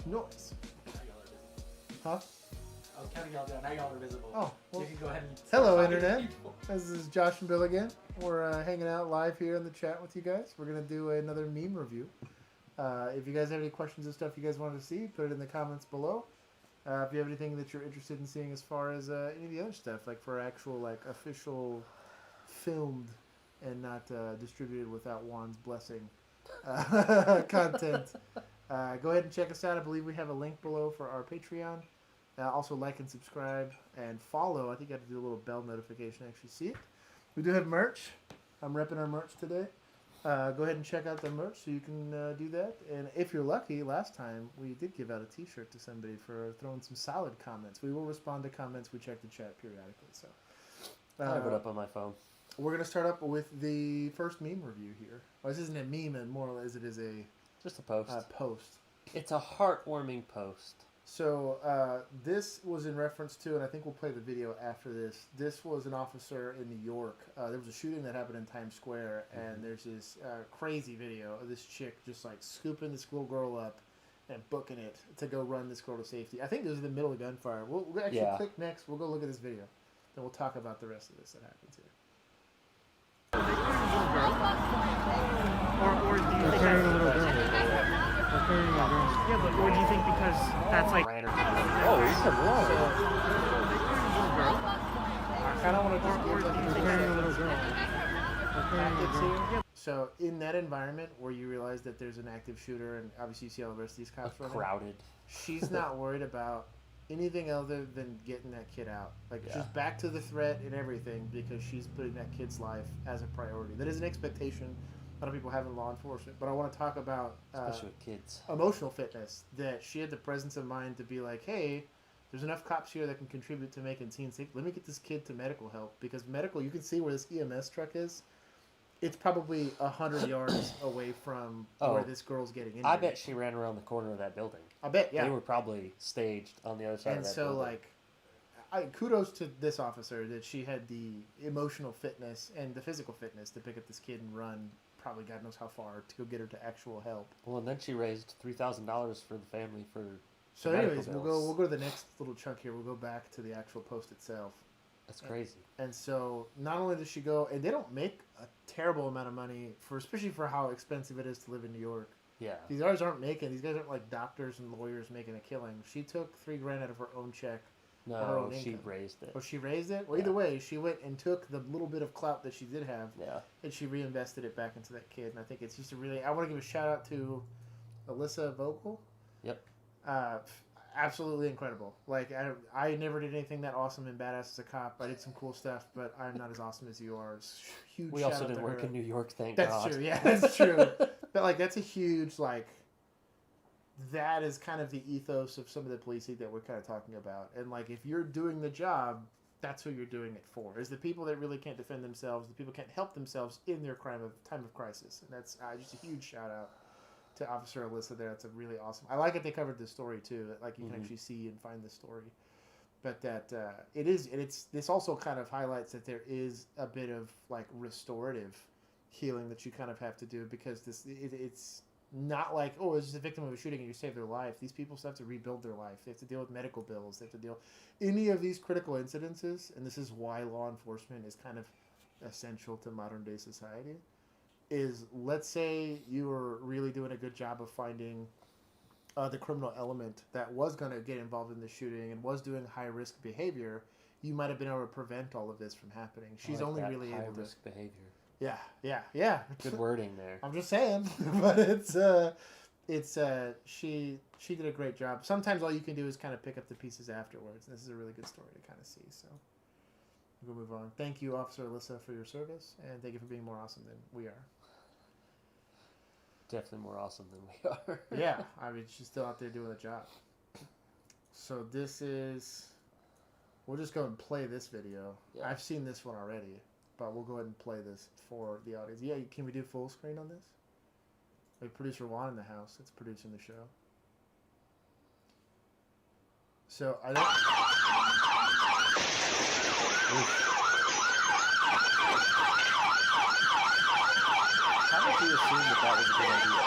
noise. Huh? I was counting y'all down. Now y'all are visible. Oh, well, you can go ahead and hello, Internet. This is Josh and Bill again. We're hanging out live here in the chat with you guys. We're going to do another meme review. If you guys have any questions and stuff you guys wanted to see, put it in the comments below. If you have anything that you're interested in seeing as far as any of the other stuff, like for actual, like, official filmed and not distributed without Juan's blessing content, go ahead and check us out. I believe we have a link below for our Patreon. Also like and subscribe and follow. I think I have to do a little bell notification to actually see it. We do have merch. I'm repping our merch today. Go ahead and check out the merch so you can do that. And if you're lucky, last time we did give out a t-shirt to somebody for throwing some solid comments. We will respond to comments. We check the chat periodically. So I have it up on my phone. We're going to start up with the first meme review here. Well, this isn't a meme and more as it is a... Just a post. Post. It's a heartwarming post. So this was in reference to, and I think we'll play the video after this. This was an officer in New York. There was a shooting that happened in Times Square, and there's this crazy video of this chick just like scooping this little girl up and booking it to go run this girl to safety. I think this was in the middle of gunfire. We'll actually click next. We'll go look at this video. Then we'll talk about the rest of this that happens here. Or do you think Carrying a little girl. Yeah, but or do you think because that's like... Oh, you said wrong. I kind of want to just give like carrying a little girl. So in that environment where you realize that there's an active shooter and obviously you see all the rest of these cops running, crowded. She's not worried about anything other than getting that kid out. Like she's back to the threat and everything because she's putting that kid's life as a priority. That is an expectation a lot of people have in law enforcement, but I want to talk about especially with kids. Emotional fitness, that she had the presence of mind to be like, hey, there's enough cops here that can contribute to making scenes safe. Let me get this kid to medical help, because medical, you can see where this EMS truck is. It's probably 100 yards away from where this girl's getting injured. I bet she ran around the corner of that building. I bet, yeah. They were probably staged on the other side of that building. And so, like, kudos to this officer that she had the emotional fitness and the physical fitness to pick up this kid and run probably God knows how far to go get her to actual help. Well, and then she raised $3,000 for the family for. So, anyways, we'll go to the next little chunk here. We'll go back to the actual post itself. That's crazy. And so, not only does she go, and they don't make a terrible amount of money especially for how expensive it is to live in New York. Yeah. These guys aren't like doctors and lawyers making a killing. She took $3,000 out of her own check. No, she raised it. Oh, she raised it? Well, either way, she went and took the little bit of clout that she did have, and she reinvested it back into that kid. And I think it's just I want to give a shout out to Alyssa Vogel. Yep. Absolutely incredible. Like, I never did anything that awesome and badass as a cop. I did some cool stuff, but I'm not as awesome as you are. Huge we shout also out didn't to work her. in New York, thank God. God. That's true, yeah, that's true. But, like, that's a huge, like, that is kind of the ethos of some of the policing that we're kind of talking about. And, like, if you're doing the job, that's who you're doing it for. Is the people that really can't defend themselves, the people can't help themselves in their time of crisis. And that's just a huge shout out to Officer Alyssa there. It's a really awesome. I like that they covered this story too. That, like, you can actually see and find the story. But that this also kind of highlights that there is a bit of like restorative healing that you kind of have to do, because it's not like, oh, it's just a victim of a shooting and you save their life. These people still have to rebuild their life. They have to deal with medical bills. They have to deal any of these critical incidences, and this is why law enforcement is kind of essential to modern day society. Is, let's say you were really doing a good job of finding the criminal element that was going to get involved in the shooting and was doing high risk behavior, you might have been able to prevent all of this from happening. She's only really able to. High risk behavior. Yeah. Good wording there. I'm just saying, but she did a great job. Sometimes all you can do is kind of pick up the pieces afterwards. This is a really good story to kind of see. So we'll move on. Thank you, Officer Alyssa, for your service, and thank you for being more awesome than we are. Definitely more awesome than we are. Yeah, I mean, she's still out there doing the job. So this is. We'll just go and play this video. Yeah. I've seen this one already. But we'll go ahead and play this for the audience. Yeah, can we do full screen on this? We have producer Juan in the house that's producing the show. So I don't. How did you assume that was a good idea?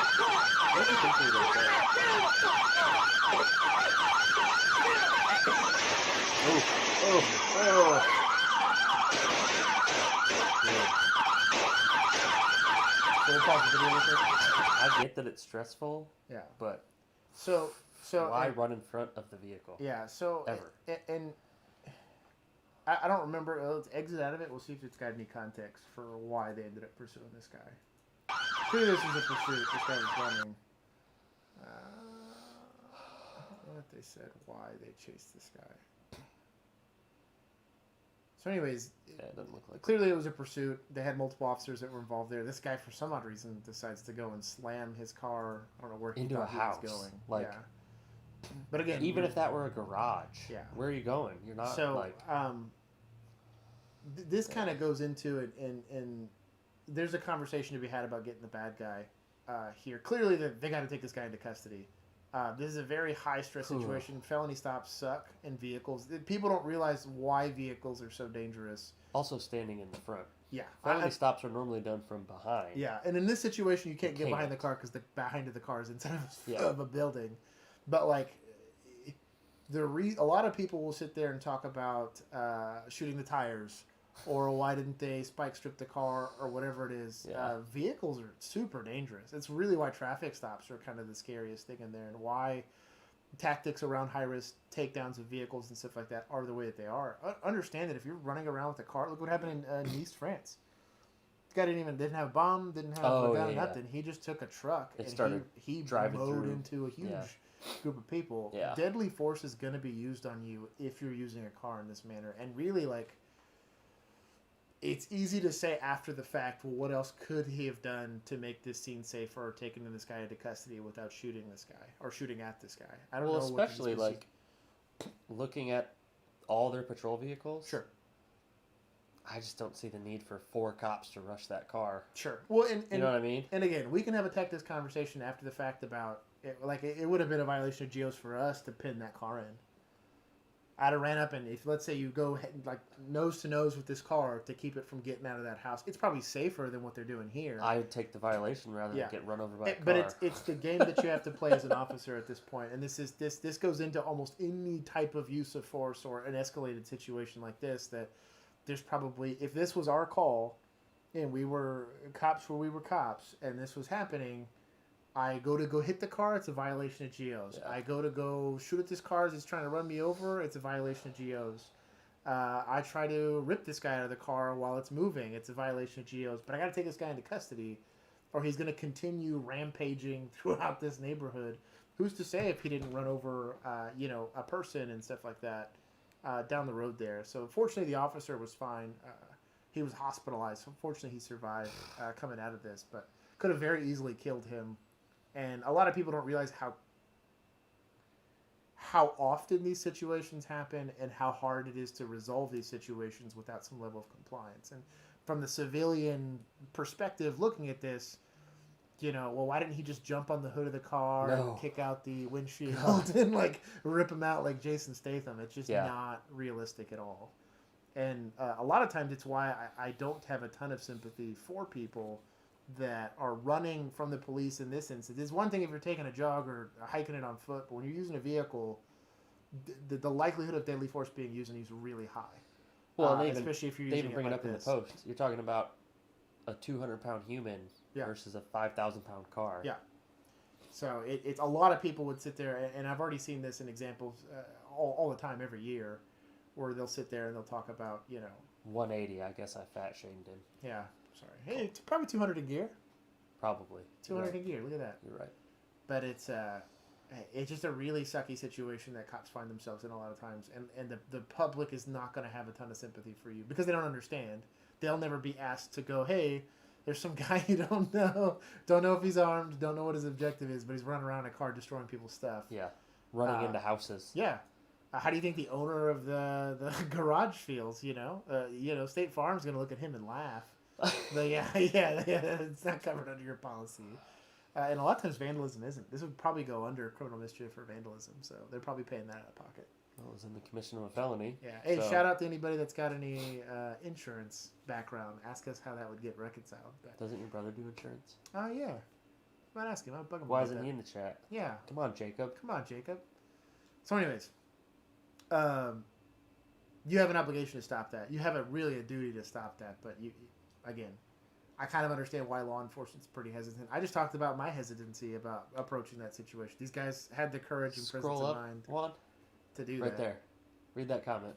What did you think they were going to say? the video real quick? I get that it's stressful, Yeah. but So why run in front of the vehicle? Yeah. So Ever. And I don't remember. Let's exit out of it. We'll see if it's got any context for why they ended up pursuing this guy. Clearly, this was a pursuit. This guy was running. I don't know what they said. Why they chased this guy. So, anyways, Yeah, it doesn't look like clearly it was a pursuit. They had multiple officers that were involved there. This guy, for some odd reason, decides to go and slam his car. I don't know where he into thought a house. he was going. Like, yeah. But again, even if that were a garage, yeah. where are you going? You're not so, like. This kind of goes into it, and there's a conversation to be had about getting the bad guy here. Clearly, they got to take this guy into custody. This is a very high-stress situation. Felony stops suck in vehicles. People don't realize why vehicles are so dangerous. Also standing in the front. Yeah. Felony stops are normally done from behind. Yeah, and in this situation, you can't get behind the car because the behind of the car is inside of a building. But, like, a lot of people will sit there and talk about shooting the tires, or why didn't they spike strip the car, or whatever it is. Yeah. Vehicles are super dangerous. It's really why traffic stops are kind of the scariest thing in there, and why tactics around high-risk takedowns of vehicles and stuff like that are the way that they are. Understand that if you're running around with a car, look what happened in Nice, France. The guy didn't have a bomb, didn't have a gun, nothing. He just took a truck and he driving mowed through. into a huge group of people. Yeah. Deadly force is going to be used on you if you're using a car in this manner. And really, like, it's easy to say after the fact, well, what else could he have done to make this scene safer, or taking this guy into custody without shooting this guy or shooting at this guy? I don't know. Especially like looking at all their patrol vehicles. Sure. I just don't see the need for 4 cops to rush that car. Sure. Well, and you know what I mean? And again, we can have a this conversation after the fact about it. Like, it would have been a violation of GEOs for us to pin that car in. I'd have ran up, and if, let's say, you go like nose to nose with this car to keep it from getting out of that house, it's probably safer than what they're doing here. I would take the violation rather than get run over by a car. But it's the game that you have to play as an officer at this point, and this goes into almost any type of use of force or an escalated situation like this. That there's probably, if this was our call, and we were cops where we were cops, and this was happening, I go hit the car, it's a violation of GEOs. Yeah. I go shoot at this car as he's trying to run me over, it's a violation of GEOs. I try to rip this guy out of the car while it's moving, it's a violation of GEOs. But I got to take this guy into custody, or he's going to continue rampaging throughout this neighborhood. Who's to say if he didn't run over, a person and stuff like that down the road there? So fortunately, the officer was fine. He was hospitalized. So fortunately, he survived coming out of this, but could have very easily killed him. And a lot of people don't realize how often these situations happen and how hard it is to resolve these situations without some level of compliance. And from the civilian perspective looking at this, why didn't he just jump on the hood of the car and kick out the windshield and like rip him out like Jason Statham? It's just not realistic at all. And a lot of times it's why I don't have a ton of sympathy for people that are running from the police in this instance. It's one thing if you're taking a jog or hiking it on foot, but when you're using a vehicle, the likelihood of deadly force being used on you is really high. Well, especially if you're using bring it up in the post. You're talking about a 200-pound human versus a 5,000-pound car. Yeah. So it's a lot of people would sit there, and I've already seen this in examples all the time every year, where they'll sit there and they'll talk about 180. I guess I fat shamed him. Yeah. Sorry. Hey, it's probably 200 in gear. Probably. 200 in gear. Look at that. You're right. But it's just a really sucky situation that cops find themselves in a lot of times, and the public is not going to have a ton of sympathy for you because they don't understand. They'll never be asked to go, hey, there's some guy you don't know if he's armed, don't know what his objective is, but he's running around in a car destroying people's stuff. Yeah, running into houses. Yeah. How do you think the owner of the garage feels? State Farm's going to look at him and laugh. But yeah, it's not covered under your policy. And a lot of times vandalism isn't. This would probably go under criminal mischief or vandalism, so they're probably paying that out of pocket. Well, it was in the commission of a felony. Yeah. Hey, shout out to anybody that's got any insurance background. Ask us how that would get reconciled. But... Doesn't your brother do insurance? Oh, yeah. I might ask him. I'll bug him. Why isn't he in the chat? Yeah. Come on, Jacob. So anyways, you have an obligation to stop that. You have really a duty to stop that, but again, I kind of understand why law enforcement's pretty hesitant. I just talked about my hesitancy about approaching that situation. These guys had the courage and presence of mind to do that. Right there. Read that comment.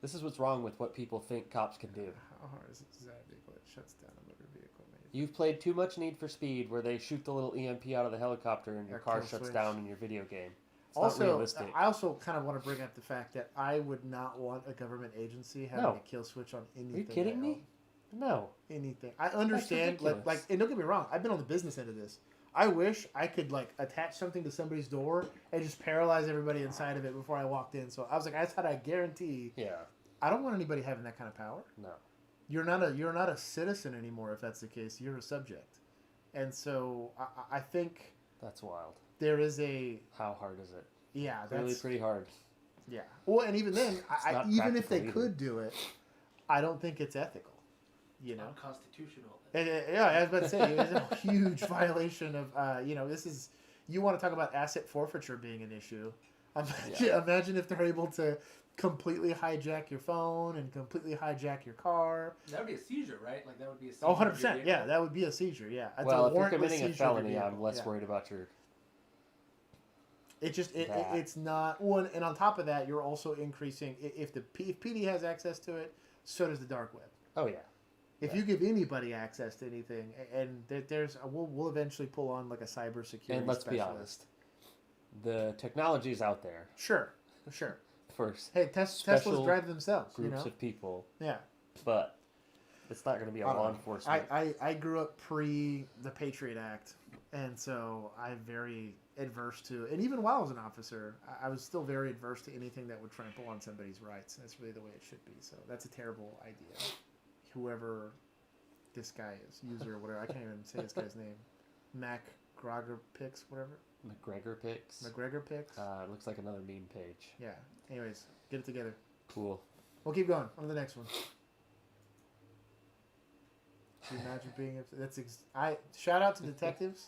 This is what's wrong with what people think cops can do. How hard is it? Vehicle that shuts down a motor vehicle. You've played too much Need for Speed where they shoot the little EMP out of the helicopter and your car shuts down in your video game. It's not realistic. I also kind of want to bring up the fact that I would not want a government agency having a kill switch on anything. Are you kidding me? No. Anything. I understand. Like, and don't get me wrong. I've been on the business end of this. I wish I could attach something to somebody's door and just paralyze everybody inside of it before I walked in. So I was like, that's how I guarantee. Yeah. I don't want anybody having that kind of power. No. You're not a citizen anymore if that's the case. You're a subject. And so I think that's wild. There is a... How hard is it? Yeah. That's really pretty hard. Yeah. Well, and even then, even if they could do it, I don't think it's ethical. You know? Unconstitutional. Yeah, I was about to say, it's a huge violation of, this is... You want to talk about asset forfeiture being an issue. Imagine if they're able to completely hijack your phone and completely hijack your car. That would be a seizure, right? Like that would be a seizure. Oh, 100%. Yeah, that would be a seizure. Yeah. It's well, if you're committing a felony, I'm less worried about your. It's not one, and on top of that, you're also increasing. If PD has access to it, so does the dark web. Oh yeah. If you give anybody access to anything, and we'll eventually pull on like a cybersecurity. And let's be honest, the technology's out there. Sure. First, hey, Teslas drive themselves. Groups of people. Yeah. But it's not going to be a law enforcement. I grew up pre the Patriot Act, and so I'm very adverse to. And even while I was an officer, I was still very adverse to anything that would trample on somebody's rights. That's really the way it should be. So that's a terrible idea. Whoever this guy is, user or whatever, I can't even say this guy's name. Mac Grogger Picks, whatever. McGregor Picks. It looks like another meme page. Yeah. Anyways, get it together. Cool. We'll keep going. On to the next one. Can you imagine being... shout out to detectives,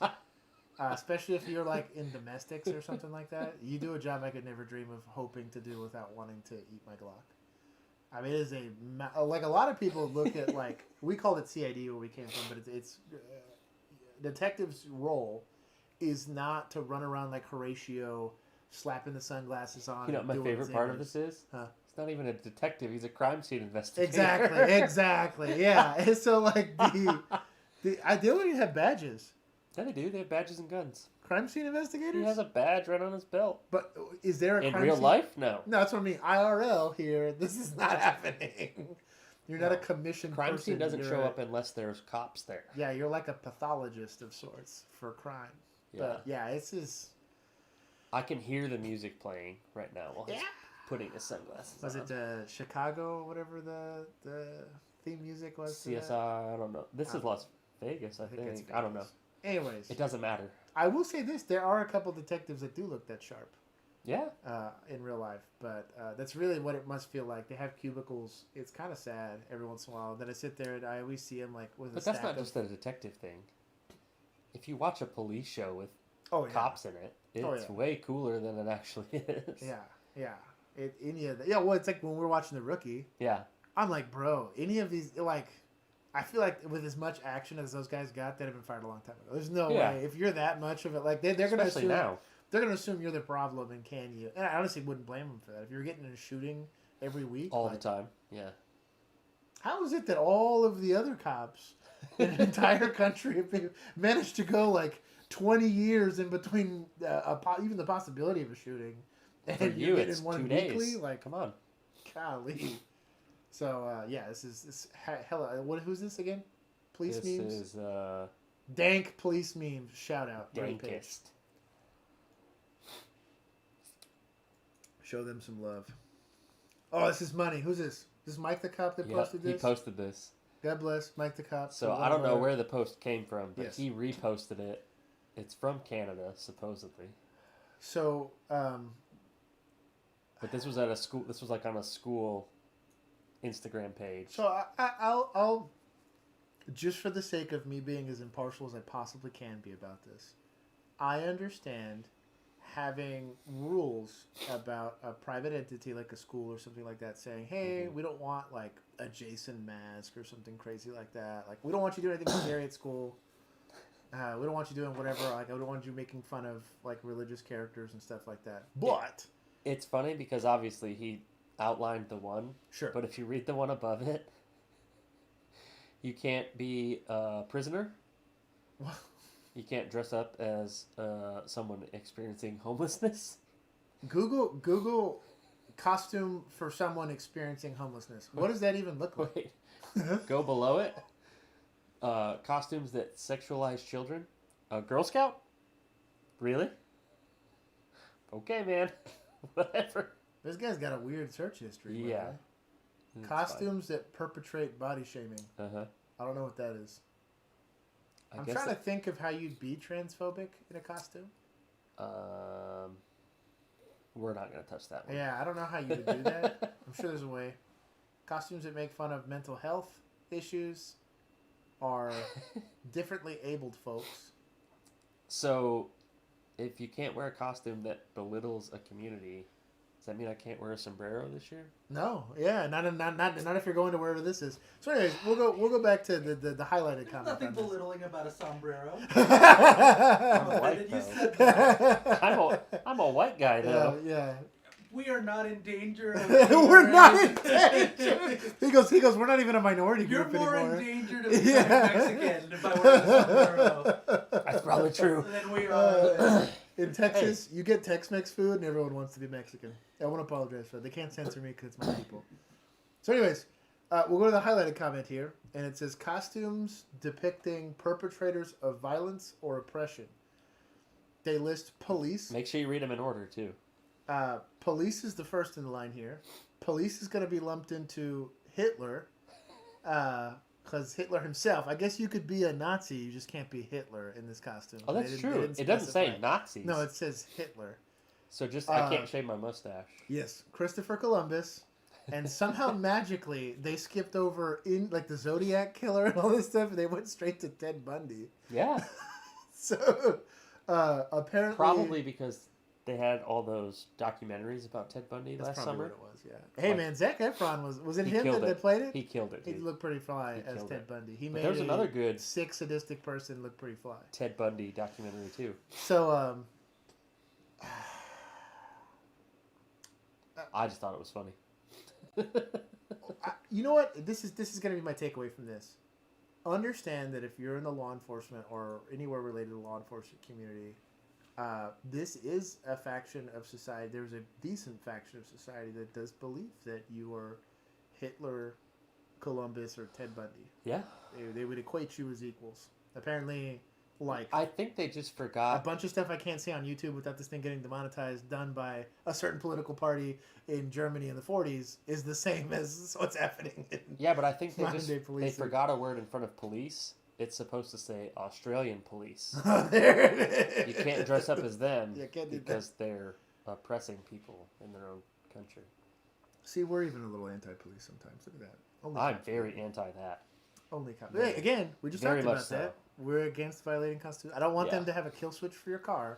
especially if you're like in domestics or something like that. You do a job I could never dream of hoping to do without wanting to eat my Glock. I mean, it is a lot of people look at we called it CID where we came from, but it's detective's role is not to run around like Horatio, slapping the sunglasses on. You know what my favorite part of this is? Huh? He's not even a detective; he's a crime scene investigator. Exactly. Yeah. And so they don't even have badges. Yeah, they do. They have badges and guns. Crime scene investigators? He has a badge right on his belt. But is there a in crime real scene? life? No. No, that's what I mean. IRL here. This is not happening. You're not a commissioned crime person. Scene doesn't show up unless there's cops there. Yeah, you're like a pathologist of sorts for crime. Yeah. But yeah, it's just... I can hear the music playing right now while he's putting his sunglasses on. Was it Chicago or whatever the theme music was? CSI, I don't know. This is Las Vegas, I think. I don't know. Anyways. It doesn't matter. I will say this. There are a couple detectives that do look that sharp. Yeah. In real life. But that's really what it must feel like. They have cubicles. It's kind of sad every once in a while. Then I sit there and I always see them with a stack. But that's not just a detective thing. If you watch a police show with cops in it, it's way cooler than it actually is. Yeah. Well, it's like when we're watching The Rookie. Yeah. I'm like, bro, any of these, I feel like with as much action as those guys got, they'd have been fired a long time ago. There's no way. If you're that much of it, they're going to assume now. They're going to assume you're the problem, and can you? And I honestly wouldn't blame them for that. If you're getting in a shooting every week, all the time, yeah. How is it that all of the other cops in an entire country have managed to go 20 years in between even the possibility of a shooting, and for you, it's one 2 days. Weekly? Come on, golly. So this hella. Who's this again? Police memes. This is Dank police memes. Shout out. Dankest. Show them some love. Oh, this is money. Who's this? Is this Mike the Cop that posted this? He posted this. God bless Mike the Cop. So I don't know where the post came from, but he reposted it. It's from Canada, supposedly. So, but this was at a school. This was on a school Instagram page. So I'll just for the sake of me being as impartial as I possibly can be about this, I understand having rules about a private entity like a school or something like that saying, hey, we don't want like a Jason mask or something crazy like that. Like, we don't want you doing anything scary at school. We don't want you doing whatever. Like, I don't want you making fun of like religious characters and stuff like that. But it's funny because obviously he outlined the one. Sure. But if you read the one above it, you can't be a prisoner. What? You can't dress up as someone experiencing homelessness. Google costume for someone experiencing homelessness. What does that even look like? Wait. Go below it. Costumes that sexualize children. Girl Scout? Really? Okay, man. Whatever. This guy's got a weird search history. Yeah. Costumes that perpetrate body shaming. Uh-huh. I don't know what that is. I'm trying to think of how you'd be transphobic in a costume. We're not going to touch that one. Yeah, I don't know how you would do that. I'm sure there's a way. Costumes that make fun of mental health issues or differently abled folks. So, if you can't wear a costume that belittles a community, does that mean I can't wear a sombrero this year? No, yeah, not if you're going to wherever this is. So, anyways, we'll go back to the highlighted comment. There's nothing belittling about a sombrero. I'm white, though. I'm a white guy, though. Yeah. We are not in danger. We're not in danger. He goes. We're not even a minority You're group more anymore. in danger to become Mexican if I wear a sombrero. That's probably true. Than we are. In Texas, you get Tex-Mex food, and everyone wants to be Mexican. I want to apologize for that. They can't censor me because it's my people. So, anyways, we'll go to the highlighted comment here, and it says costumes depicting perpetrators of violence or oppression. They list police. Make sure you read them in order too. Police is the first in the line here. Police is going to be lumped into Hitler, because Hitler himself. I guess you could be a Nazi, you just can't be Hitler in this costume. Oh, that's true. It doesn't say Nazis. No, it says Hitler. So just I can't shave my mustache. Yes, Christopher Columbus, and somehow magically they skipped over in like the Zodiac killer and all this stuff, and they went straight to Ted Bundy. Yeah. So apparently, probably because they had all those documentaries about Ted Bundy last summer. What it was, yeah. Hey man, Zac Efron was it him that played it? He killed it. Dude. He looked pretty fly as Ted Bundy. He made there's another good sick sadistic person look pretty fly. Ted Bundy documentary too. So I just thought it was funny. You know what? This is going to be my takeaway from this. Understand that if you're in the law enforcement or anywhere related to the law enforcement community, this is a faction of society. There's a decent faction of society that does believe that you are Hitler, Columbus, or Ted Bundy. Yeah. They would equate you as equals. Apparently, like... I think they just forgot... A bunch of stuff I can't see on YouTube without this thing getting demonetized done by a certain political party in Germany in the 40s is the same as what's happening in Yeah, but I think they forgot a word in front of police. It's supposed to say Australian police. You can't dress up as them because they're oppressing people in their own country. See, we're even a little anti-police sometimes. Look at that. I'm very anti that. Only cops. Hey, again, we just talked about that. We're against violating Constitution. I don't want them to have a kill switch for your car,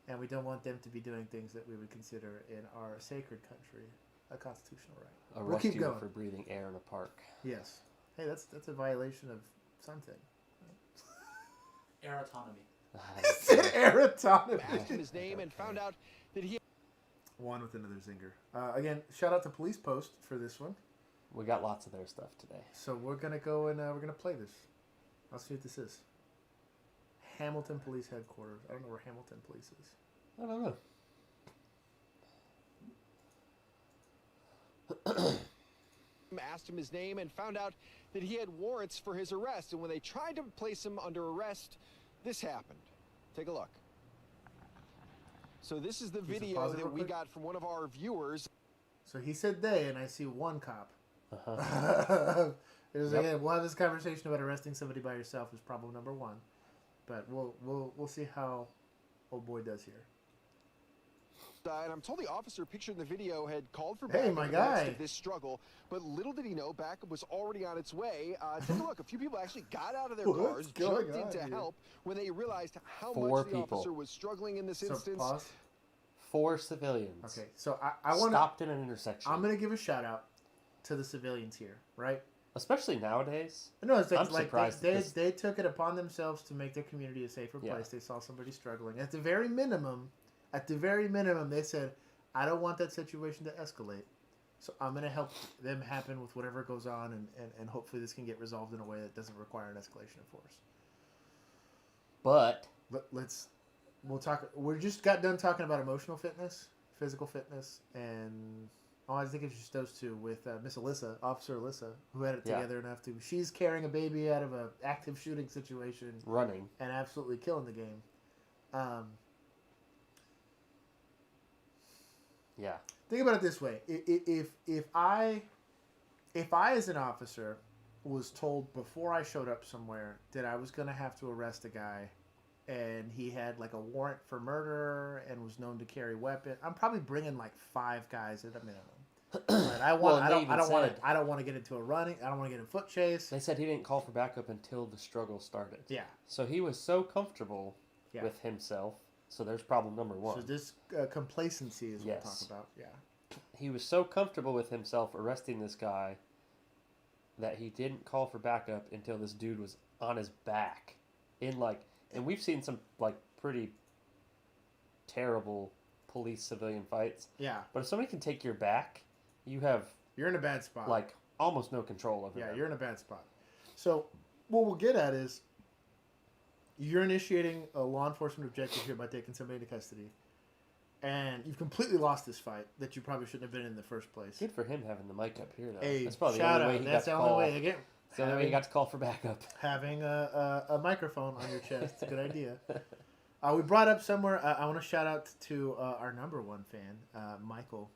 and we don't want them to be doing things that we would consider in our sacred country a constitutional right. Arrest you for breathing air in a park. Yes. Hey, that's a violation of something. Air autonomy. Air autonomy. Asked him his name and found out that he... One with another zinger. Again, shout out to Police Post for this one. We got lots of their stuff today. So we're going to go and we're going to play this. I'll see what this is. Hamilton Police Headquarters. I don't know where Hamilton Police is. I don't know. Asked him his name and found out that he had warrants for his arrest. And when they tried to place him under arrest, this happened. Take a look. So this is the video that we got from one of our viewers. So he said they, and I see one cop. Uh-huh. Again, we'll have this conversation about arresting somebody by yourself is problem number one, but we'll see how old boy does here. And I'm told the officer pictured in the video had called for backup in the midst of this struggle, but little did he know backup was already on its way. Take a look. A few people actually got out of their cars, jumped in to help when they realized how much the officer was struggling in this instance. Pause. 4 civilians. Okay, so I want stopped in an intersection. I'm gonna give a shout out to the civilians here, right? Especially nowadays. No, it's I'm surprised they took it upon themselves to make their community a safer place. They saw somebody struggling. At the very minimum, they said, I don't want that situation to escalate. So I'm going to help them happen with whatever goes on, and hopefully this can get resolved in a way that doesn't require an escalation of force. But we'll talk. We just got done talking about emotional fitness, physical fitness, and I think it's just those two with Miss Alyssa, Officer Alyssa, who had it together enough to. She's carrying a baby out of an active shooting situation, running, and absolutely killing the game. Yeah. Think about it this way: if I as an officer was told before I showed up somewhere that I was going to have to arrest a guy, and he had like a warrant for murder and was known to carry a weapon, I'm probably bringing like 5 guys at a minimum. Right? I don't want to get into a running. I don't want to get in a foot chase. They said he didn't call for backup until the struggle started. Yeah. So he was so comfortable with himself. So there's problem number 1. So this complacency is what we'll talk about. Yeah. He was so comfortable with himself arresting this guy that he didn't call for backup until this dude was on his back. And we've seen some pretty terrible police civilian fights. Yeah. But if somebody can take your back, you're in a bad spot. Almost no control over them. Yeah, you're in a bad spot. So what we'll get at is you're initiating a law enforcement objective here by taking somebody into custody, and you've completely lost this fight that you probably shouldn't have been in the first place. Good for him having the mic up here, though. Hey, that's probably the only way he got to call. That's the only way he got to call for backup. Having a microphone on your chest, it's a good idea. We brought up somewhere, I want to shout out to our number 1 fan, Michael.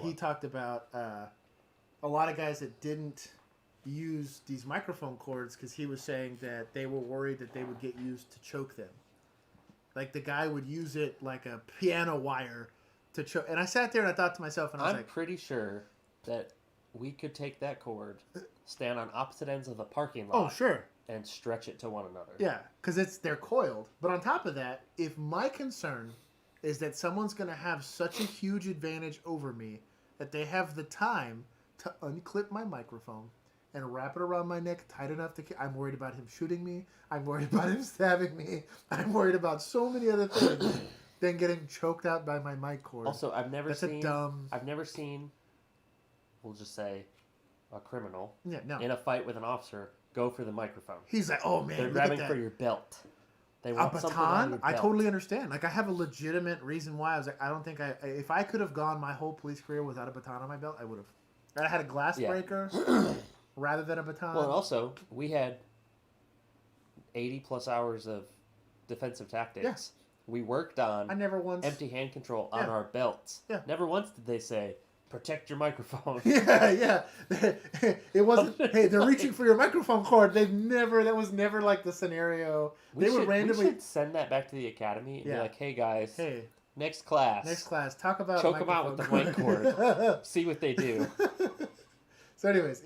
He talked about a lot of guys that didn't use these microphone cords because he was saying that they were worried that they would get used to choke them. Like the guy would use it like a piano wire to choke. And I sat there and I thought to myself, and I was I'm pretty sure that we could take that cord, stand on opposite ends of the parking lot. Oh, sure. And stretch it to one another. Yeah, because they're coiled. But on top of that, if my concern is that someone's going to have such a huge advantage over me that they have the time to unclip my microphone and wrap it around my neck tight enough to... I'm worried about him shooting me. I'm worried about him stabbing me. I'm worried about so many other things than getting choked out by my mic cord. Also, I've never seen, we'll just say, a criminal in a fight with an officer go for the microphone. He's like, oh man, they're grabbing for your belt. They want a baton? I totally understand. I have a legitimate reason why. I was like, I don't think if I could have gone my whole police career without a baton on my belt, I would have. I had a glass breaker rather than a baton. Well, and also, we had 80 plus hours of defensive tactics. Yeah. We worked on empty hand control on our belts. Yeah. Never once did they say, protect your microphone. Yeah. It wasn't, hey, they're reaching for your microphone cord. That was never like the scenario. We should send that back to the academy and be like, hey guys, next class, talk about choke them out with the mic cord. See what they do. So anyways,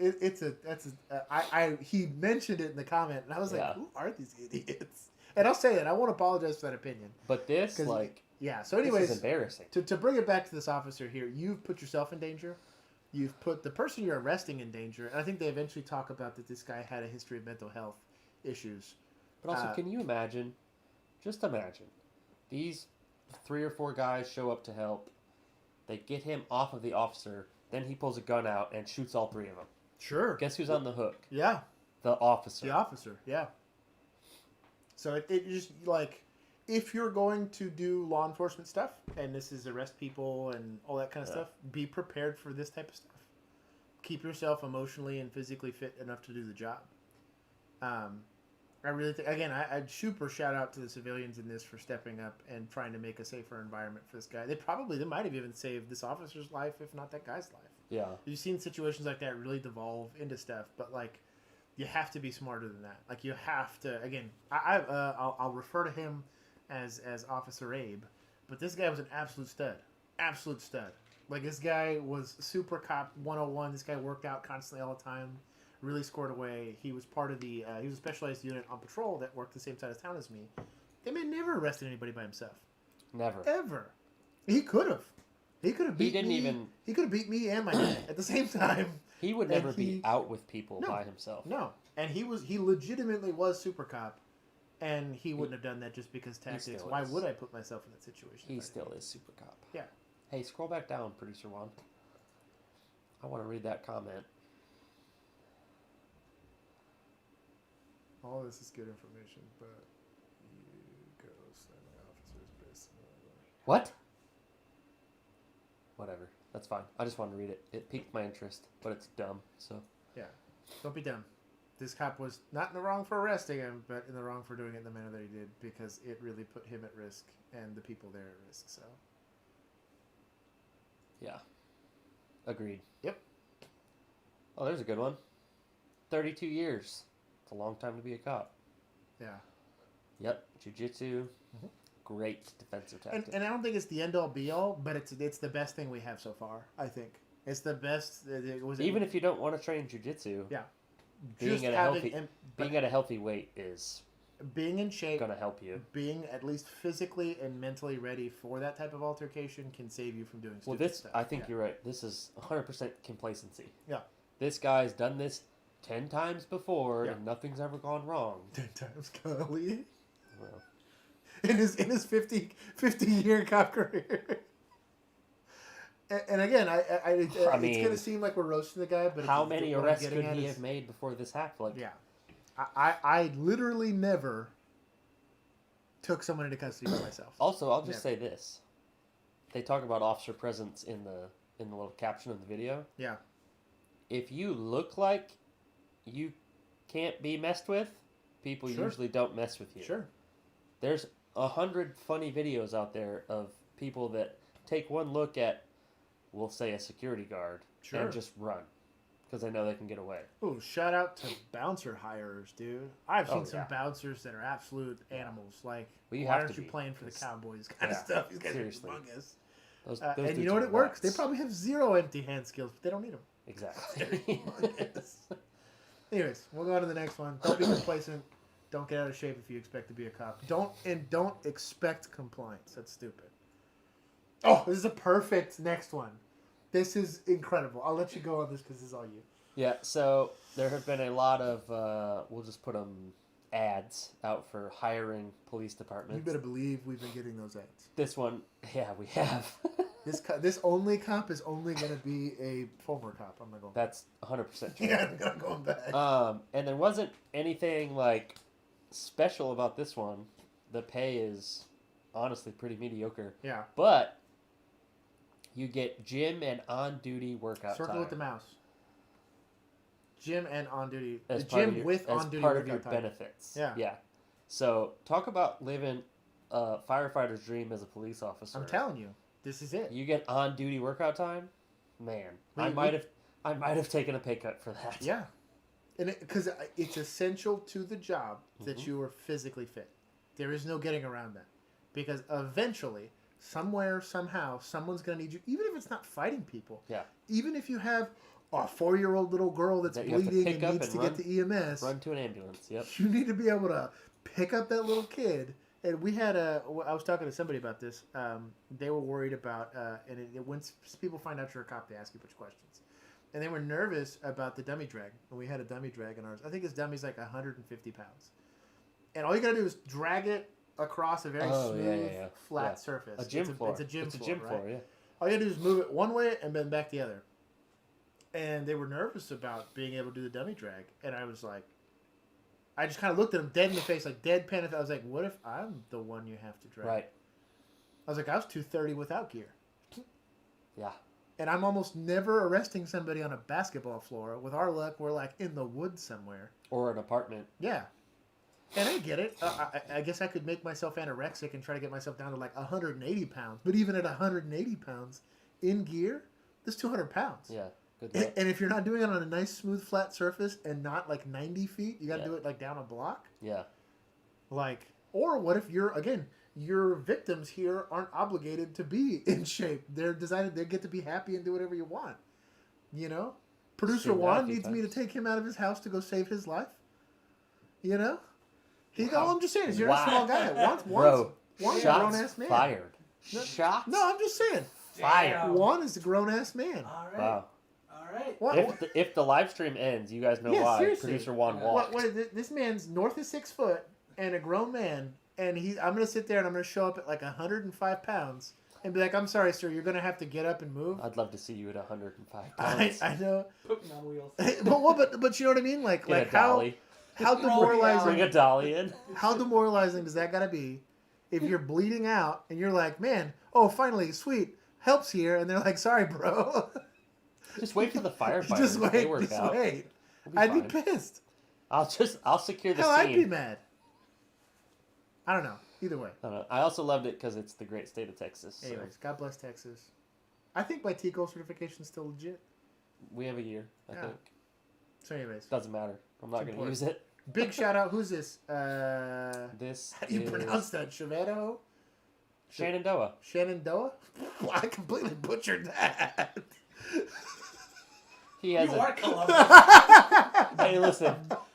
he mentioned it in the comment, and I was like, who are these idiots? And I'll say it, I won't apologize for that opinion. But this, so anyways, this is embarrassing. To bring it back to this officer here, you've put yourself in danger. You've put the person you're arresting in danger. And I think they eventually talk about that this guy had a history of mental health issues. But also, can you imagine, just imagine, these 3 or 4 guys show up to help. They get him off of the officer. Then he pulls a gun out and shoots all 3 of them. Sure. Guess who's on the hook? Yeah. The officer. The officer, yeah. So it just, like, if you're going to do law enforcement stuff, and this is arrest people and all that kind of stuff, be prepared for this type of stuff. Keep yourself emotionally and physically fit enough to do the job. I really think, again, I'd super shout out to the civilians in this for stepping up and trying to make a safer environment for this guy. They might have even saved this officer's life, if not that guy's life. Yeah. You've seen situations like that really devolve into stuff, but like, you have to be smarter than that. Like, you have to, again, I'll refer to him as Officer Abe, but this guy was an absolute stud. Absolute stud. Like, this guy was super cop 101. This guy worked out constantly all the time. Really scored away. He was part of he was a specialized unit on patrol that worked the same side of town as me. That man never arrested anybody by himself. Never. Ever. He could have. He could have beat He didn't me. even. He could have beat me and my dad at the same time. He would never be out with people by himself. No, and he legitimately was super cop, and he wouldn't have done that just because tactics. Why would I put myself in that situation? He still is super cop. Yeah. Hey, scroll back down, producer Juan. I want to read that comment. All this is good information, but you go standing officers based on what? Whatever. That's fine. I just wanted to read it. It piqued my interest, but it's dumb. So yeah, don't be dumb. This cop was not in the wrong for arresting him, but in the wrong for doing it in the manner that he did, because it really put him at risk and the people there at risk. So yeah, agreed. Yep. Oh, there's a good one. 32 years. It's a long time to be a cop. Yeah. Yep. Jiu-jitsu. Mm-hmm. Great defensive tactic. And I don't think it's the end all be all, but it's the best thing we have so far. I think it's the best. Even if you don't want to train jiu-jitsu, yeah, being at a healthy weight is being in shape going to help you. Being at least physically and mentally ready for that type of altercation can save you from doing stupid stuff. I think you're right. This is 100% complacency. Yeah. This guy's done this 10 times before, and nothing's ever gone wrong. 10 times, golly. Well. In his 50-year cop career. And again, it's going to seem like we're roasting the guy, but how many arrests could he have made before this happened? Yeah, I literally never took someone into custody for myself. Also, I'll just say this: they talk about officer presence in the little caption of the video. Yeah. If you look like you can't be messed with, people usually don't mess with you. Sure. There's 100 funny videos out there of people that take one look at, we'll say, a security guard and just run because they know they can get away. Oh, shout out to bouncer hirers, dude. I've seen some bouncers that are absolute animals. Like, why aren't you playing for the Cowboys kind of stuff? These guys are humongous. Those and you know what? It works. They probably have zero empty hand skills, but they don't need them. Exactly. Anyways, we'll go on to the next one. Don't be complacent. Don't get out of shape if you expect to be a cop. Don't expect compliance. That's stupid. Oh, this is a perfect next one. This is incredible. I'll let you go on this because this is all you. Yeah, so there have been a lot of, we'll just put them, ads out for hiring police departments. You better believe we've been getting those ads. This one, yeah, we have. This only cop is only going to be a former cop. I'm not going back. That's 100% true. Yeah, I'm not going back. And there wasn't anything, like, special about this one. The pay is honestly pretty mediocre. Yeah. But you get gym and on-duty workout Circle time. with the mouse. Gym and on-duty. As the part gym with on-duty part of workout your time. benefits. Yeah. Yeah. So talk about living a firefighter's dream as a police officer. I'm telling you, this is it. You get on-duty workout time, man. I might have taken a pay cut for that. Yeah. And because it's essential to the job that you are physically fit. There is no getting around that. Because eventually, somewhere, somehow, someone's going to need you, even if it's not fighting people. Yeah. Even if you have a 4-year-old little girl that's bleeding and needs to get to EMS. Run to an ambulance, yep. You need to be able to pick up that little kid. And we had I was talking to somebody about this. They were worried about, once people find out you're a cop, they ask you a bunch of questions. And they were nervous about the dummy drag. And we had a dummy drag in ours. I think his dummy's like 150 pounds. And all you got to do is drag it across a very smooth, flat surface. A gym floor. It's a gym floor, yeah. All you got to do is move it one way and then back the other. And they were nervous about being able to do the dummy drag. And I was like, I just kind of looked at him dead in the face, like deadpan. I was like, what if I'm the one you have to drag? Right. I was like, I was 230 without gear. Yeah. And I'm almost never arresting somebody on a basketball floor. With our luck, we're like in the woods somewhere. Or an apartment. Yeah. And I get it. I guess I could make myself anorexic and try to get myself down to like 180 pounds. But even at 180 pounds in gear, that's 200 pounds. Yeah. Good luck. And if you're not doing it on a nice, smooth, flat surface and not like 90 feet, you got to do it like down a block. Yeah. Like, or what if your victims here aren't obligated to be in shape. They're decided they get to be happy and do whatever you want. You know? Producer Juan needs me to take him out of his house to go save his life. You know? I'm just saying, you're a small guy. Juan's a grown-ass man. Fired. Shots? No, I'm just saying. Fire. Juan is a grown-ass man. All right. Wow. All right. What? If the live stream ends, you guys know why. Seriously. Producer Juan walked. This man's north of 6 foot and a grown man, and I'm going to sit there and I'm going to show up at like 105 pounds and be like, I'm sorry, sir, you're going to have to get up and move. I'd love to see you at 105 pounds. I know. Putting on wheels. but you know what I mean? Like a dolly. How demoralizing. Bring a dolly in. How demoralizing does that got to be if you're bleeding out and you're like, man, oh, finally, sweet, help's here. And they're like, sorry, bro. Just wait for the firefighters. Just wait. They work out. Wait. We'll I'd fine. be pissed. I'll secure the Hell, scene. I'd be mad. I don't know. Either way. I don't know. I also loved it because it's the great state of Texas. So Anyways, God bless Texas. I think my TCO certification is still legit. we have a year, I think. So anyways. Doesn't matter. I'm not going to use it. Big shout out. Who's this? This How do you is pronounce that? Cheveto? Shenandoah. Shenandoah? Well, I completely butchered that. He has You a... are Colombian. Hey, listen.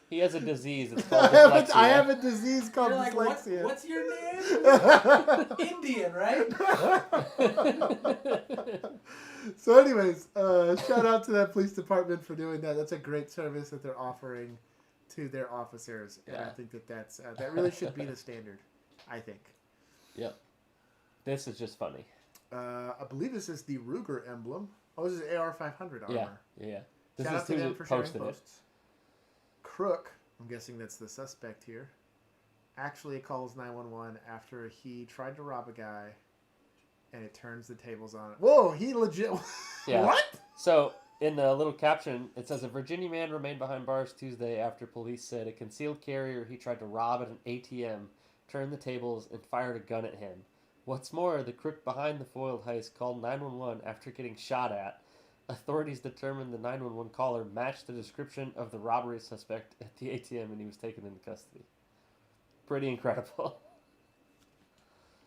He has a disease. It's called dyslexia. I have a disease called You're like, dyslexia. what's your name? Indian, right? So anyways, shout out to that police department for doing that. That's a great service that they're offering to their officers. And I think that's that really should be the standard, I think. Yep. This is just funny. I believe this is the Ruger emblem. Oh, this is AR-500 armor. Yeah. This Shout is out to who them for sharing posted it. posts. Crook, I'm guessing that's the suspect here, actually calls 911 after he tried to rob a guy, and it turns the tables on it. Whoa, he legit... Yeah. What? So, in the little caption, it says, a Virginia man remained behind bars Tuesday after police said a concealed carrier he tried to rob at an ATM turned the tables and fired a gun at him. What's more, the crook behind the foiled heist called 911 after getting shot at. Authorities determined the 911 caller matched the description of the robbery suspect at the ATM and he was taken into custody. Pretty incredible.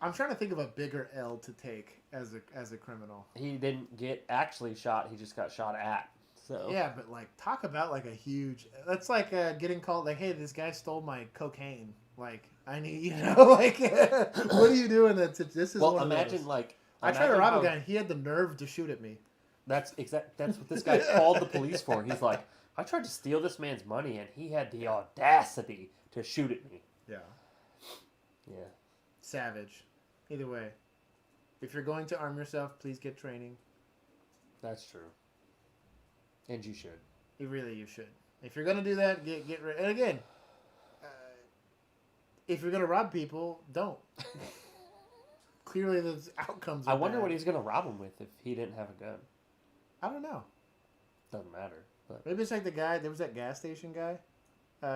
I'm trying to think of a bigger L to take as a criminal. He didn't get actually shot, he just got shot at. So Yeah, but like talk about like a huge... That's like getting called like, hey, this guy stole my cocaine. Like, I need, like, what are you doing? This is well, one imagine of those. like... I tried to rob a guy and he had the nerve to shoot at me. That's what this guy called the police for. He's like, I tried to steal this man's money and he had the audacity to shoot at me. Yeah. Yeah. Savage. Either way. If you're going to arm yourself, please get training. That's true. And you should. You should. If you're going to do that, get ready. And again, if you're going to rob people, don't. Clearly the outcomes are I wonder bad. what he's going to rob him with if he didn't have a gun. I don't know. Doesn't matter. But Maybe it's like the guy, there was that gas station guy.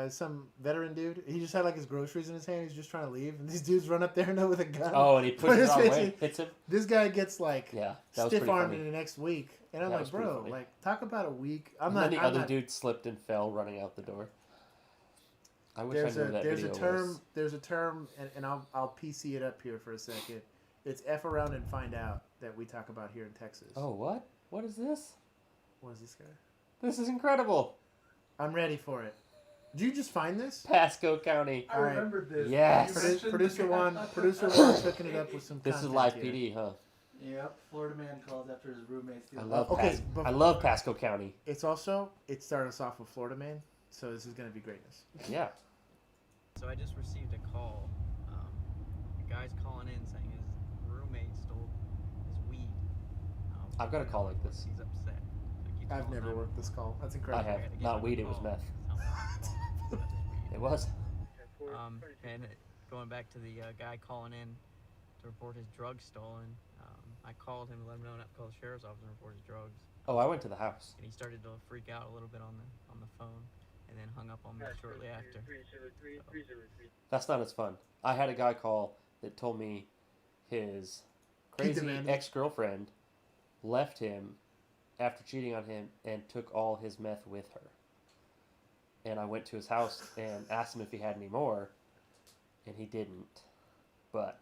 Some veteran dude. He just had like his groceries in his hand. He's just trying to leave. And these dudes run up there with a gun. oh, and he pushes it the wrong His way. face- Hits him. This guy gets like Yeah, that was stiff pretty armed funny. in the next week. And I'm That like, was pretty bro, funny. like talk about a week. And then the other dude slipped and fell running out the door. I wish I knew what that video was. There's a term, and I'll PC it up here for a second. It's F around and find out that we talk about here in Texas. Oh, what? What is this? What is this guy? This is incredible. I'm ready for it. Did you just find this? Pasco County. I remembered this. Yes. You mentioned Producer the one, guy. producer one's hooking it up with some. This is content live here. PD, huh? Yep. Florida man calls after his roommate steals. I love Pasco County. It started us off with Florida Man, so this is gonna be greatness. Yeah. So I just received a call. The guy's calling in saying his roommate stole his weed. I've got a call like this. He's upset. So he keeps I've calling never 911. worked this call. That's I incredible. have. I gotta get Not on weed, the it was call. meth. Tell me what's wrong. It was. And going back to the guy calling in to report his drugs stolen, I called him to let him know not to call the sheriff's office and report his drugs. Oh, I went to the house. And he started to freak out a little bit on the phone, and then hung up on me shortly after. That's not as fun. I had a guy call that told me his crazy demanded. ex-girlfriend left him after cheating on him and took all his meth with her. And I went to his house and asked him if he had any more, and he didn't. But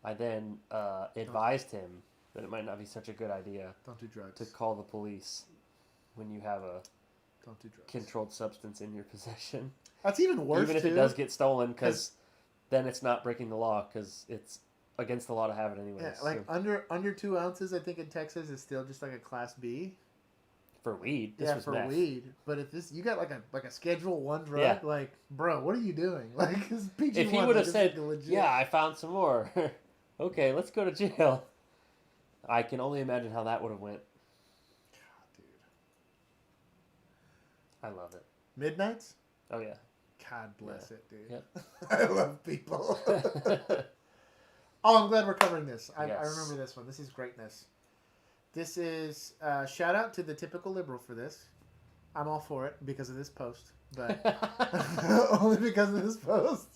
I then advised him that it might not be such a good idea Don't do drugs. to call the police when you have a Don't do drugs. controlled substance in your possession. That's even worse. Even if too. it does get stolen, because then it's not breaking the law, because it's against the law to have it anyways. Yeah, like under 2 ounces, I think in Texas is still just like a class B. For weed, for meth. weed. But if you got like a Schedule 1 drug, like, bro, what are you doing? Like, this PG1. If he would have said, "Yeah, I found some more," okay, let's go to jail. I can only imagine how that would have went. God, dude. I love it. Midnights? Oh yeah. God bless it, dude. Yep. I love people. Oh, I'm glad we're covering this. I remember this one. This is greatness. This is shout out to the typical liberal for this. I'm all for it because of this post, but only because of this post.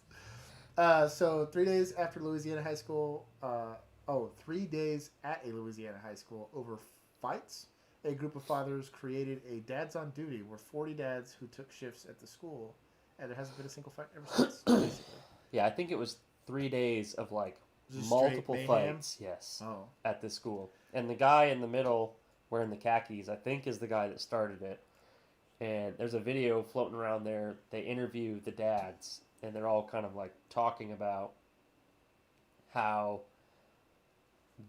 So 3 days after Louisiana high school, 3 days at a Louisiana high school over fights, a group of fathers created a Dads on Duty where 40 dads who took shifts at the school, and there hasn't been a single fight ever since, basically. Yeah, I think it was 3 days of like Just multiple fights, yes, at this school. And the guy in the middle wearing the khakis, I think, is the guy that started it. And there's a video floating around there. They interview the dads, and they're all kind of like talking about how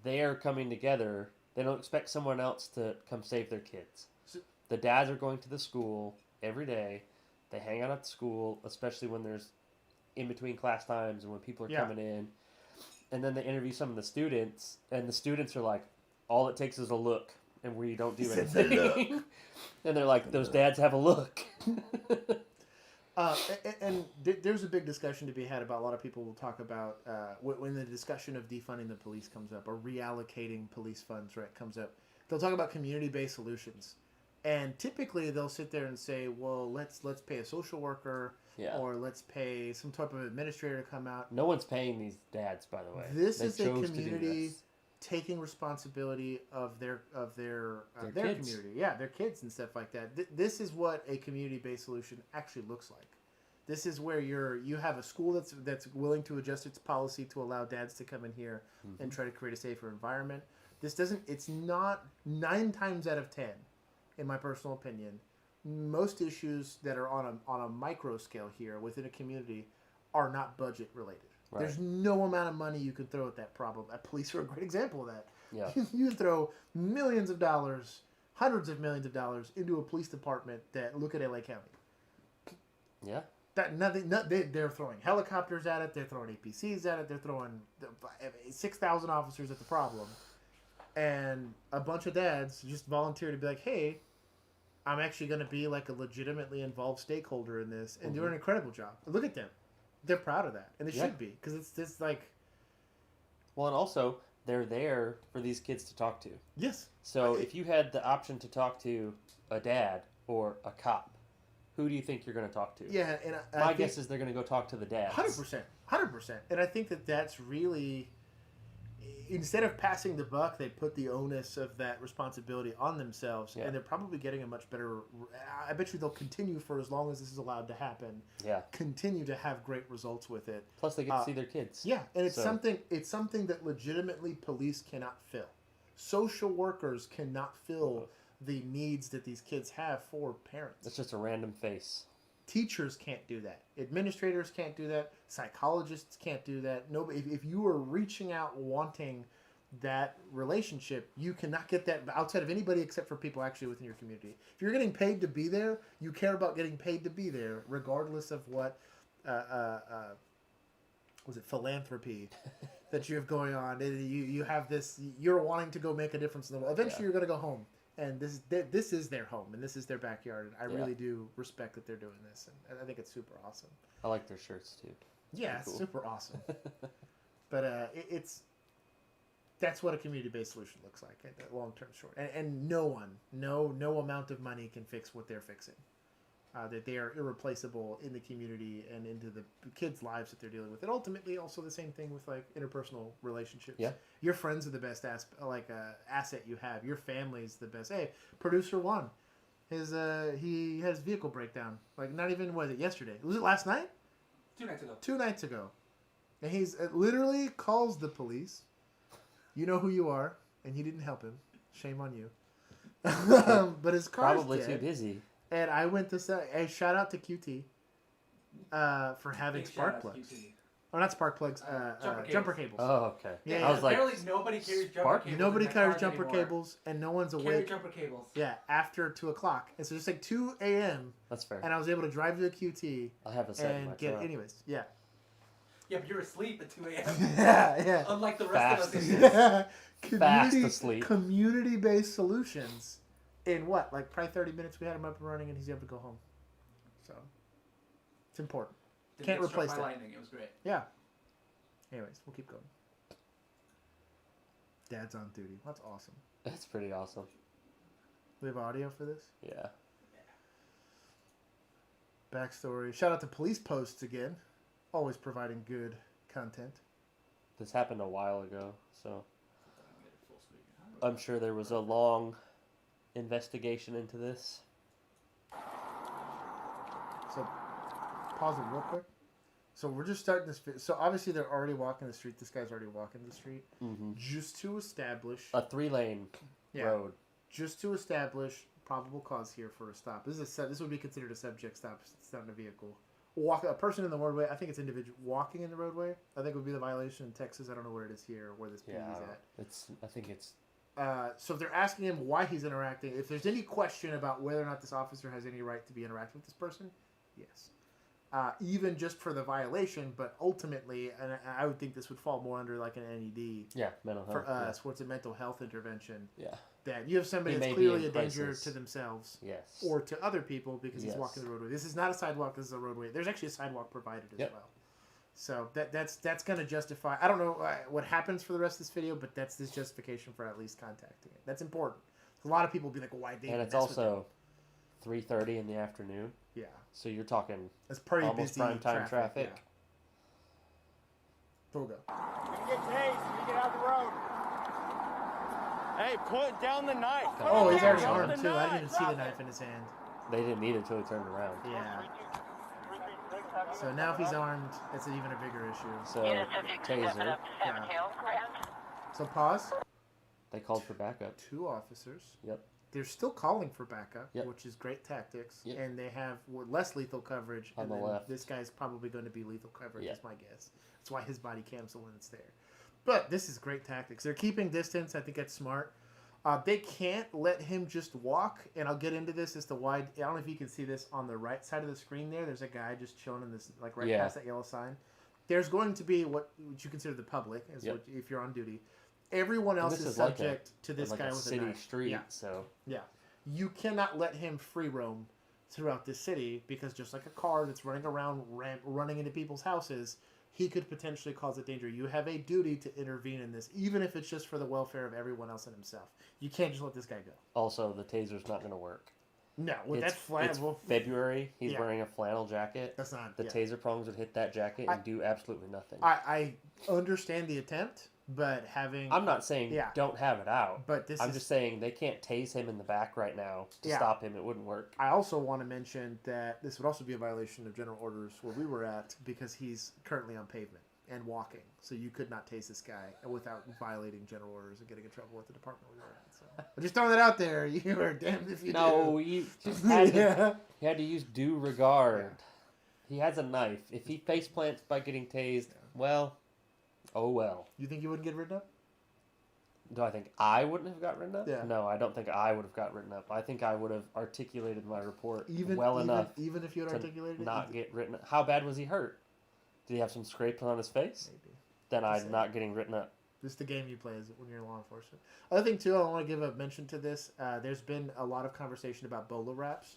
they're coming together. They don't expect someone else to come save their kids. The dads are going to the school every day. They hang out at the school, especially when there's in between class times and when people are coming in. And then they interview some of the students, and the students are like, all it takes is a look, and we don't do anything. And they're like, those dads have a look. And there's a big discussion to be had about, a lot of people will talk about when the discussion of defunding the police comes up, or reallocating police funds, right, comes up. They'll talk about community-based solutions. And typically they'll sit there and say, well, let's pay a social worker, or let's pay some type of administrator to come out. No one's paying these dads, by the way. This is a community taking responsibility of their community, their kids and stuff like that. This is what a community-based solution actually looks like. This is where you have a school that's willing to adjust its policy to allow dads to come in here and try to create a safer environment. It's not 9 times out of 10, in my personal opinion, most issues that are on a micro scale here within a community are not budget related. Right. There's no amount of money you can throw at that problem. Police are a great example of that. Yeah. You can throw millions of dollars, hundreds of millions of dollars into a police department that look at LA County. Yeah. They're throwing helicopters at it. They're throwing APCs at it. They're throwing 6,000 officers at the problem. And a bunch of dads just volunteer to be like, hey, I'm actually going to be like a legitimately involved stakeholder in this and do an incredible job. Look at them. They're proud of that. And they should be, because it's just like... Well, and also, they're there for these kids to talk to. Yes. So if you had the option to talk to a dad or a cop, who do you think you're going to talk to? Yeah, and my guess is they're going to go talk to the dads. 100%. And I think that's really... Instead of passing the buck, they put the onus of that responsibility on themselves, and they're probably getting a much better... I bet you they'll continue for as long as this is allowed to happen. Yeah. Continue to have great results with it. Plus, they get to see their kids. Yeah, and it's something that legitimately police cannot fill. Social workers cannot fill the needs that these kids have for parents. It's just a random face. Teachers can't do that. Administrators can't do that. Psychologists can't do that. Nobody. If you are reaching out wanting that relationship, you cannot get that outside of anybody except for people actually within your community. If you're getting paid to be there, you care about getting paid to be there, regardless of what was it philanthropy that you have going on. You have this. You're wanting to go make a difference in the world. Eventually, you're going to go home. And this is their home, and this is their backyard. And I really do respect that they're doing this, and I think it's super awesome. I like their shirts too. Yeah, it's super awesome. But that's what a community-based solution looks like, long-term, short. And no amount of money can fix what they're fixing. That they are irreplaceable in the community and into the kids' lives that they're dealing with. And ultimately, also the same thing with like interpersonal relationships. Yeah. Your friends are the best asset you have. Your family's the best. Hey, producer one, he has vehicle breakdown. Like not even was it yesterday? Was it last night? 2 nights ago. 2 nights ago, and he's literally calls the police. You know who you are, and he didn't help him. Shame on you. But his car's probably dead. Too busy. And I went to say, hey, shout out to QT for having spark plugs. Oh, not spark plugs. Jumper cables. Oh, okay. Yeah, I was like, apparently nobody carries jumper cables. Nobody in carries cars jumper anymore. cables, and no one's Carry awake. jumper cables. Yeah, after 2 o'clock. And so just like 2 a.m. That's fair. And I was able to drive to a QT. I have a set in my truck. Anyways, yeah. Yeah, but you're asleep at 2 a.m. yeah. Unlike the rest of us. Yeah. Fast asleep. Community-based solutions. In what? Like probably 30 minutes we had him up and running and he's able to go home. So, it's important. Can't replace that. Lightning. It was great. Yeah. Anyways, we'll keep going. Dad's on duty. That's awesome. That's pretty awesome. We have audio for this? Yeah. Backstory. Shout out to Police Posts again. Always providing good content. This happened a while ago, so I'm sure there was a long investigation into this. So, pause it real quick. So we're just starting this. So obviously they're already walking the street. This guy's already walking the street. Mm-hmm. Just to establish a 3-lane road. Just to establish probable cause here for a stop. This would be considered a subject stop. It's not in a vehicle. A person in the roadway. I think it's individual walking in the roadway. I think would be the violation in Texas. I don't know where it is here, where this PD's at. I think it's. So if they're asking him why he's interacting, if there's any question about whether or not this officer has any right to be interacting with this person, yes. Even just for the violation, but ultimately, and I would think this would fall more under like an NED. Yeah, mental health. For us, what's a mental health intervention. Yeah. That you have somebody that's clearly a danger to themselves. Yes. Or to other people because he's walking the roadway. This is not a sidewalk, this is a roadway. There's actually a sidewalk provided as well. So that's going to justify. I don't know what happens for the rest of this video, but that's this justification for at least contacting it. That's important. A lot of people will be like, well, why didn't? And it's also 3:30 in the afternoon. Yeah. So you're talking that's pretty almost busy prime time traffic. Yeah. So we'll go. You can get tased. You get out the road. Hey, put down the knife. Oh, he's already armed too. I didn't even see the knife in his hand. They didn't need it until he turned around. Yeah. So now if he's armed, it's an even a bigger issue. So, taser. Yeah. So pause. They called for backup. 2 officers. Yep. They're still calling for backup, yep. which is great tactics. Yep. And they have less lethal coverage. On and the then left. This guy's probably going to be lethal coverage, yep. is my guess. That's why his body cam's the one that's there. But this is great tactics. They're keeping distance. I think that's smart. They can't let him just walk, and I'll get into this as to why. I don't know if you can see this on the right side of the screen there. There's a guy just chilling in this, like right past that yellow sign. There's going to be what you consider the public, as what, if you're on duty. Everyone else is subject to this guy with a knife. City street, so. Yeah. You cannot let him free roam throughout the city because just like a car that's running around, running into people's houses, he could potentially cause a danger. You have a duty to intervene in this, even if it's just for the welfare of everyone else and himself. You can't just let this guy go. Also, the taser's not going to work. No, with that flannel. It's February. He's wearing a flannel jacket. That's not. The taser prongs would hit that jacket and do absolutely nothing. I understand the attempt, but having. I'm not saying don't have it out. But I'm just saying they can't tase him in the back right now to stop him. It wouldn't work. I also want to mention that this would also be a violation of general orders where we were at because he's currently on pavement and walking. So you could not tase this guy without violating general orders and getting in trouble with the department we were at. So I'm just throwing that out there. You are damned if you do. No, you just had to, he had to use due regard. Yeah. He has a knife. If he face plants by getting tased, well, oh well. You think you wouldn't get written up? Do I think I wouldn't have got written up? Yeah. No, I don't think I would have got written up. I think I would have articulated my report enough. Even if you had articulated it? Not get written up. How bad was he hurt? Did he have some scrapes on his face? Maybe. Then I'm not getting written up. This is the game you play when you're in law enforcement. Other thing, too, I want to give a mention to this. There's been a lot of conversation about bolo wraps.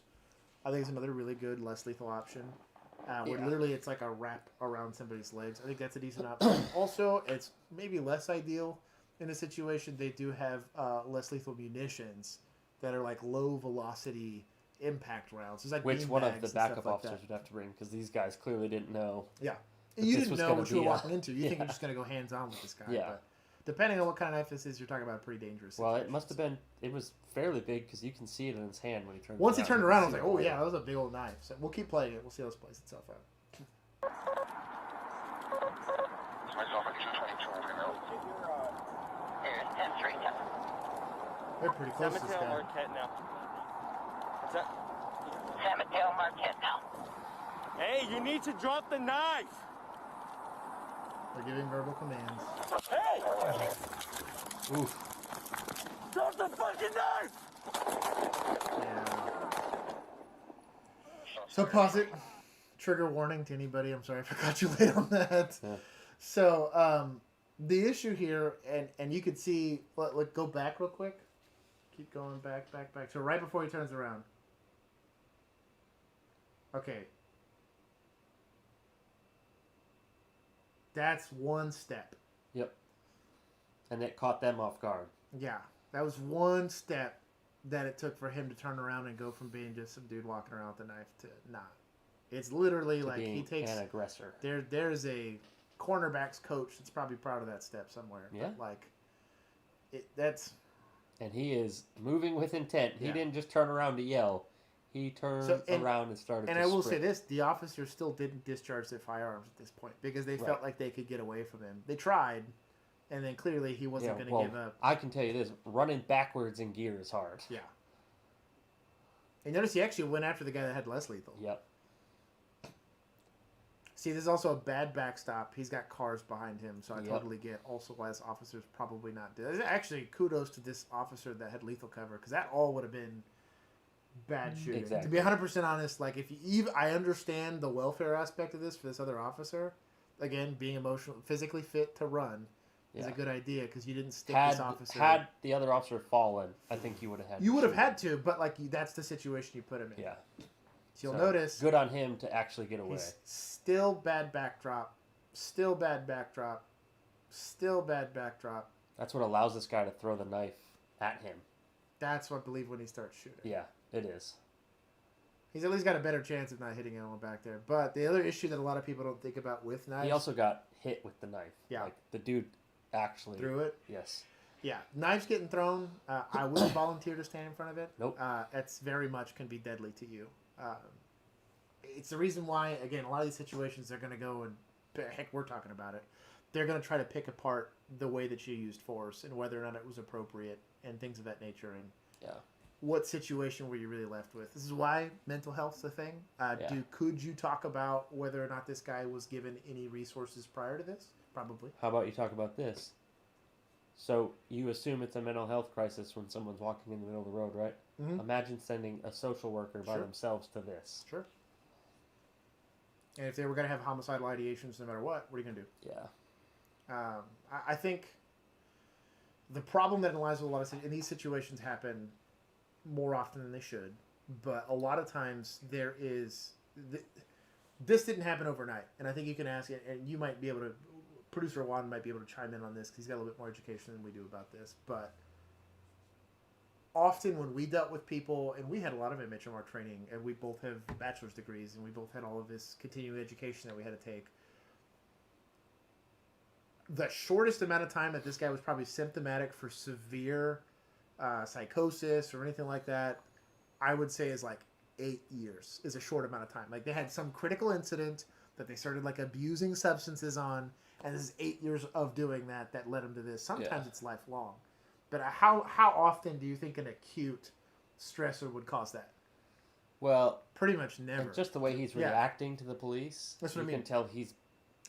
I think it's another really good, less lethal option. Where literally it's like a wrap around somebody's legs. I think that's a decent option. Also, it's maybe less ideal in a situation. They do have less lethal munitions that are like low velocity impact rounds. It's like which one of the backup officers would have to bring? Because these guys clearly didn't know. Yeah. You didn't know what you were walking into. You think you're just going to go hands-on with this guy. Yeah. But depending on what kind of knife this is, you're talking about a pretty dangerous situation. Well, it must have been... It was fairly big because you can see it in his hand when he turned Once he turned around, I was like, oh, yeah, that was a big old knife. So we'll keep playing it. We'll see how this plays itself out. They're pretty close to this guy. What's that? San Mateo Marquette now. Hey, you need to drop the knife. They're giving verbal commands. Hey! Oof. Drop the fucking knife! Yeah. So pause it. Trigger warning to anybody. I'm sorry I forgot you late on that. Yeah. So the issue here, and you could see, go back real quick. Keep going back. So right before he turns around. Okay. That's one step. Yep. And it caught them off guard. Yeah. That was one step that it took for him to turn around and go from being just some dude walking around with a knife to not. It's literally To like being he takes an aggressor. There's a cornerbacks coach that's probably proud of that step somewhere. Yeah. But like that's. And he is moving with intent. He didn't just turn around to yell. He turned around and started. And to I will sprint. say this: the officers still didn't discharge their firearms at this point because they felt like they could get away from him. They tried, and then clearly he wasn't going to give up. I can tell you this: running backwards in gear is hard. Yeah. And notice he actually went after the guy that had less lethal. Yep. See, this is also a bad backstop. He's got cars behind him, so I totally get also why this officer's probably not doing. Actually, kudos to this officer that had lethal cover because that all would have been bad shooting. Exactly. To be 100% honest, like if you even, I understand the welfare aspect of this for this other officer. Again, being physically fit to run is a good idea because you didn't stick this officer. Had the other officer fallen, I think you would have had. You would have had to, but like that's the situation you put him in. Yeah. So you'll notice. Good on him to actually get away. Still bad backdrop. Still bad backdrop. Still bad backdrop. That's what allows this guy to throw the knife at him. That's what I believe when he starts shooting. Yeah, it is. He's at least got a better chance of not hitting anyone back there. But the other issue that a lot of people don't think about with knives... He also got hit with the knife. Yeah. Like, the dude actually... Threw it? Yes. Yeah. Knives getting thrown. I wouldn't volunteer to stand in front of it. Nope. That's very much can be deadly to you. It's the reason why, again, a lot of these situations they're going to go and... Heck, we're talking about it. They're going to try to pick apart the way that you used force and whether or not it was appropriate and things of that nature. And yeah. What situation were you really left with? This is why mental health's a thing. Could you talk about whether or not this guy was given any resources prior to this? Probably. How about you talk about this? So you assume it's a mental health crisis when someone's walking in the middle of the road, right? Mm-hmm. Imagine sending a social worker by themselves to this. Sure. And if they were going to have homicidal ideations no matter what are you going to do? Yeah. I think the problem that lies with a lot of in these situations happen more often than they should, but a lot of times there is this didn't happen overnight, and I think you can ask it, and you might be able to. Producer Juan might be able to chime in on this because he's got a little bit more education than we do about this, but often when we dealt with people, and we had a lot of it, Mitch, in our training, and we both have bachelor's degrees, and we both had all of this continuing education that we had to take. The shortest amount of time that this guy was probably symptomatic for severe psychosis or anything like that, I would say is like 8 years is a short amount of time. Like they had some critical incident that they started like abusing substances on, and this is 8 years of doing that led them to this. Sometimes it's lifelong. But how often do you think an acute stressor would cause that? Well, pretty much never. And just the way he's reacting to the police, that's what I mean. You can tell he's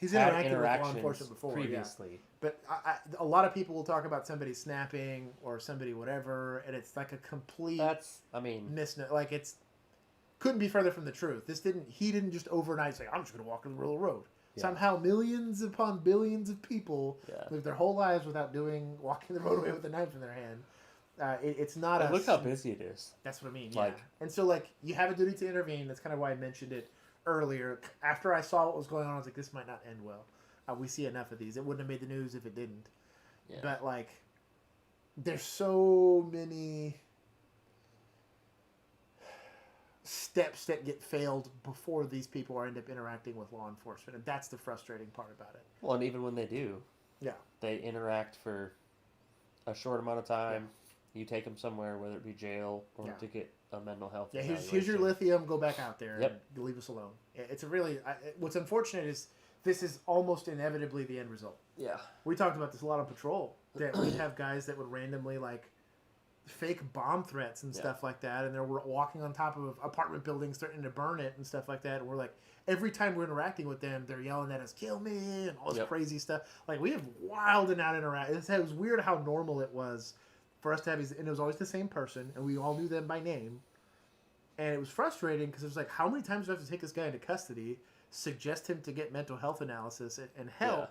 interacted with law enforcement before previously. Yeah. But a lot of people will talk about somebody snapping or somebody whatever, and it's like a complete like it's couldn't be further from the truth. He didn't just overnight say, I'm just going to walk in the middle of the road. Yeah. Somehow millions upon billions of people live their whole lives without walking the roadway with a knife in their hand. It's not look how busy it is. That's what I mean. Yeah. And so like you have a duty to intervene. That's kind of why I mentioned it earlier. After I saw what was going on, I was like, this might not end well. We see enough of these. It wouldn't have made the news if it didn't. Yeah. But like, there's so many steps that get failed before these people end up interacting with law enforcement, and that's the frustrating part about it. Well, and even when they do, they interact for a short amount of time. Yeah. You take them somewhere, whether it be jail or to get a mental health. Yeah, here's your lithium. Go back out there and leave us alone. It's a really. What's unfortunate is this is almost inevitably the end result. Yeah, we talked about this a lot on patrol. That we'd have guys that would randomly like fake bomb threats and stuff like that, and they're walking on top of apartment buildings threatening to burn it and stuff like that, and we're like, every time we're interacting with them, they're yelling at us, kill me, and all this crazy stuff. Like, we have wild and out interactions. It was weird how normal it was for us to have these, and it was always the same person, and we all knew them by name, and it was frustrating because it was like, how many times do I have to take this guy into custody, suggest him to get mental health analysis and help,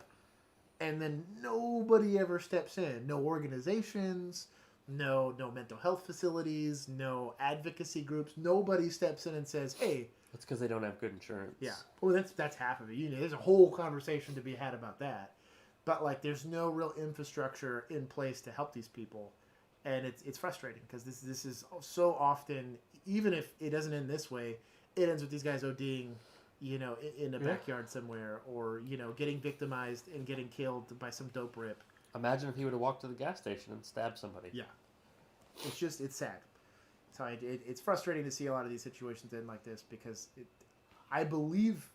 and then nobody ever steps in. No organizations, no mental health facilities, no advocacy groups. Nobody steps in and says, hey. That's because they don't have good insurance. Yeah. Well, that's half of it. You know, there's a whole conversation to be had about that. But, like, there's no real infrastructure in place to help these people. And it's frustrating because this is so often, even if it doesn't end this way, it ends with these guys ODing, you know, in a backyard somewhere, or, you know, getting victimized and getting killed by some dope rip. Imagine if he would have walked to the gas station and stabbed somebody. Yeah. It's sad. So it's frustrating to see a lot of these situations end like this because I believe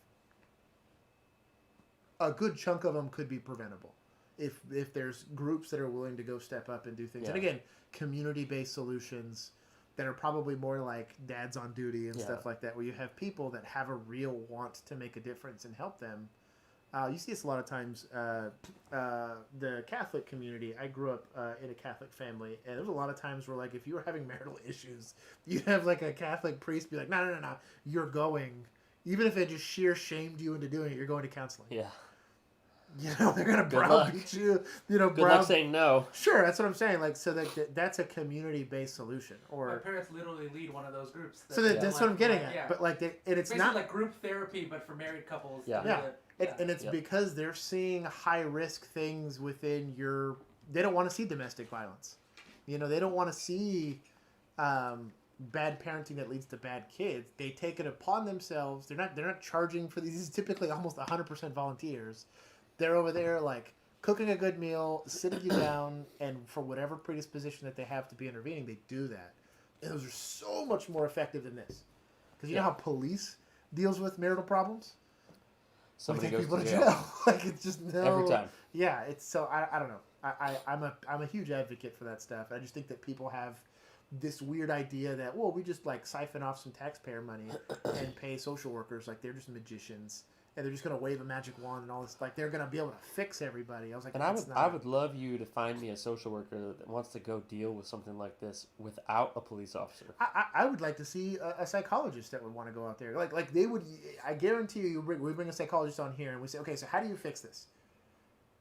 a good chunk of them could be preventable if there's groups that are willing to go step up and do things. And again, community-based solutions that are probably more like dads on duty and stuff like that, where you have people that have a real want to make a difference and help them. You see this a lot of times. The Catholic community, I grew up in a Catholic family, and there was a lot of times where, like, if you were having marital issues, you'd have, like, a Catholic priest be like, no, you're going. Even if it just sheer shamed you into doing it, you're going to counseling. Yeah. You know, they're going to browbeat you. You know, good luck saying no. Sure, that's what I'm saying. Like, so that's a community-based solution. Or my parents literally lead one of those groups. That's what I'm getting at. Yeah. But, like, and it's basically not like group therapy, but for married couples. Yeah. And it's because they're seeing high-risk things within they don't want to see domestic violence. You know, they don't want to see bad parenting that leads to bad kids. They take it upon themselves. They're not charging for these. These are typically almost 100% volunteers. They're over there, like, cooking a good meal, sitting you down, and for whatever predisposition that they have to be intervening, they do that. And those are so much more effective than this. Because you know how police deals with marital problems? Somebody goes goes to jail. Like, it's just every time. Yeah, it's so I don't know. I'm a huge advocate for that stuff. I just think that people have this weird idea that, well, we just, like, siphon off some taxpayer money and pay social workers like they're just magicians and they're just gonna wave a magic wand and all this, like they're gonna be able to fix everybody. I was like, and I would love you to find me a social worker that wants to go deal with something like this without a police officer. I would like to see a psychologist that would want to go out there. Like they would. I guarantee you, we bring a psychologist on here and we say, okay, so how do you fix this?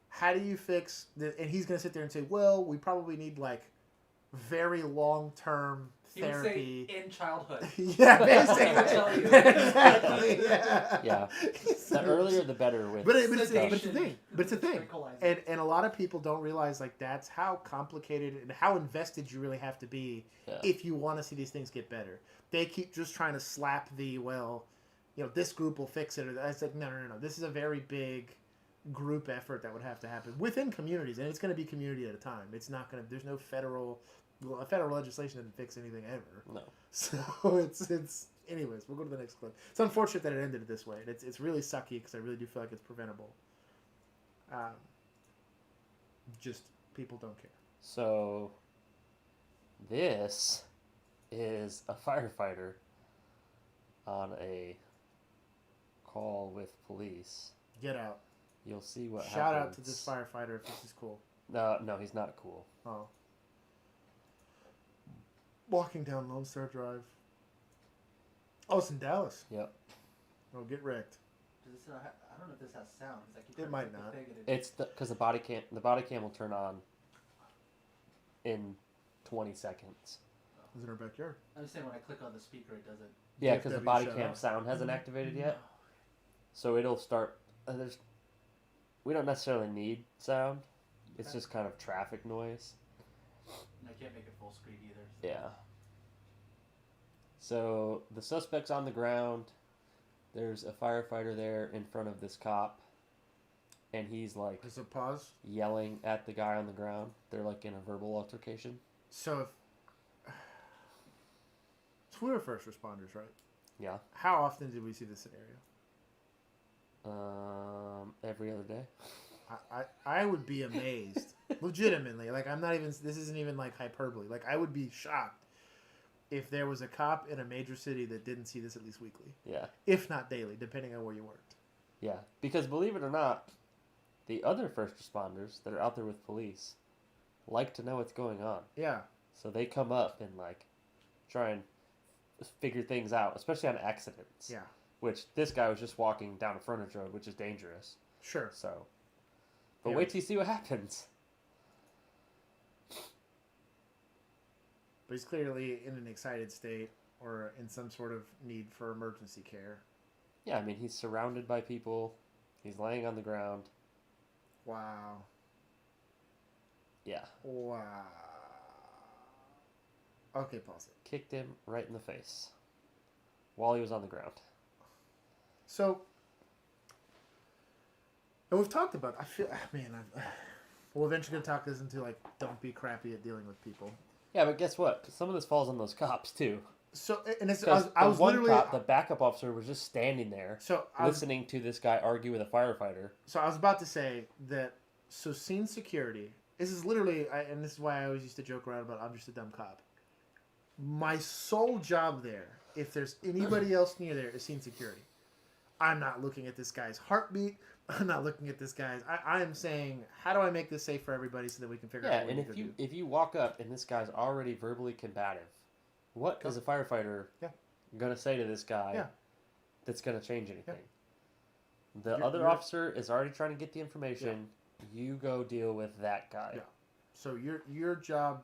How do you fix this? And he's gonna sit there and say, well, we probably need, like, very long-term therapy. He would say in childhood. Yeah, basically. Exactly. Yeah. The earlier the better with. But it's a thing. And a lot of people don't realize, like, that's how complicated and how invested you really have to be if you want to see these things get better. They keep just trying to slap this group will fix it. Or I said, no. This is a very big group effort that would have to happen within communities, and it's going to be community at a time. It's not going to. There's no federal legislation doesn't fix anything ever. No. So it's. Anyways, we'll go to the next clip. It's unfortunate that it ended this way. It's really sucky because I really do feel like it's preventable. Just people don't care. So this is a firefighter on a call with police. Get out. You'll see what Shout happens. out to this firefighter if this is cool. No, he's not cool. Oh. Walking down Lone Star Drive. Oh, it's in Dallas. Yep. Oh, get wrecked. Does this I don't know if this has sound. It might not. It's because the body cam will turn on in 20 seconds. It's in our backyard. I'm just saying when I click on the speaker, it doesn't. Yeah, because the body cam sound hasn't activated yet. So it'll start. We don't necessarily need sound. It's just kind of traffic noise. And I can't make it full screen either. So. Yeah. So the suspect's on the ground. There's a firefighter there in front of this cop. And he's like... There's a pause. Yelling at the guy on the ground. They're like in a verbal altercation. So we were first responders, right? Yeah. How often did we see this scenario? Every other day. I would be amazed Legitimately. Like, I'm not even... This isn't even, like, hyperbole. Like, I would be shocked if there was a cop in a major city that didn't see this at least weekly. Yeah. If not daily, depending on where you worked. Yeah. Because believe it or not, the other first responders that are out there with police like to know what's going on. Yeah. So they come up and, like, try and figure things out, especially on accidents. Yeah. Which this guy was just walking down a frontage road, which is dangerous. Sure. So, but wait till you see what happens. But he's clearly in an excited state or in some sort of need for emergency care. Yeah, I mean, he's surrounded by people. He's laying on the ground. Wow. Yeah. Wow. Okay, pause it. Kicked him right in the face while he was on the ground. So, and we've talked about, I feel, man, we're eventually going to talk this into, like, don't be crappy at dealing with people. Yeah, but guess what? Some of this falls on those cops, too. So, and it's, I was one literally... cop, the backup officer, was just standing there, listening to this guy argue with a firefighter. So I was about to say that, so scene security, this is literally, and this is why I always used to joke around about I'm just a dumb cop. My sole job there, if there's anybody else near there, is scene security. I'm not looking at this guy's heartbeat. I'm not looking at this guy's... I am saying, how do I make this safe for everybody so that we can figure out what we can do? If you walk up and this guy's already verbally combative, what is a firefighter going to say to this guy that's going to change anything? The other officer is already trying to get the information. You go deal with that guy. Yeah. So your job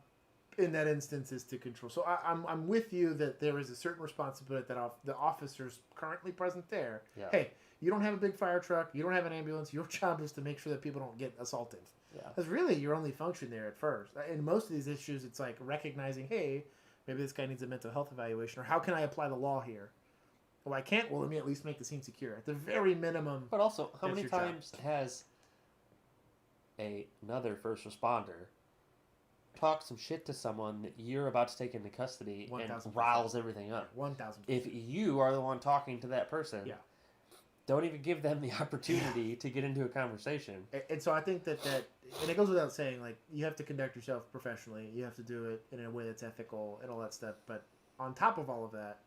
in that instance is to control. So I'm with you that there is a certain responsibility that the officers currently present there. Yeah. Hey, you don't have a big fire truck. You don't have an ambulance. Your job is to make sure that people don't get assaulted. Yeah. That's really your only function there at first. In most of these issues, it's like recognizing, hey, maybe this guy needs a mental health evaluation, or how can I apply the law here? Well, I can't. Well, let me at least make the scene secure. At the very minimum. But also, how many times has another first responder talk some shit to someone that you're about to take into custody 1,000%. and riles everything up? 1,000%. If you are the one talking to that person, don't even give them the opportunity to get into a conversation. And so I think that, and it goes without saying, like, you have to conduct yourself professionally. You have to do it in a way that's ethical and all that stuff. But on top of all of that,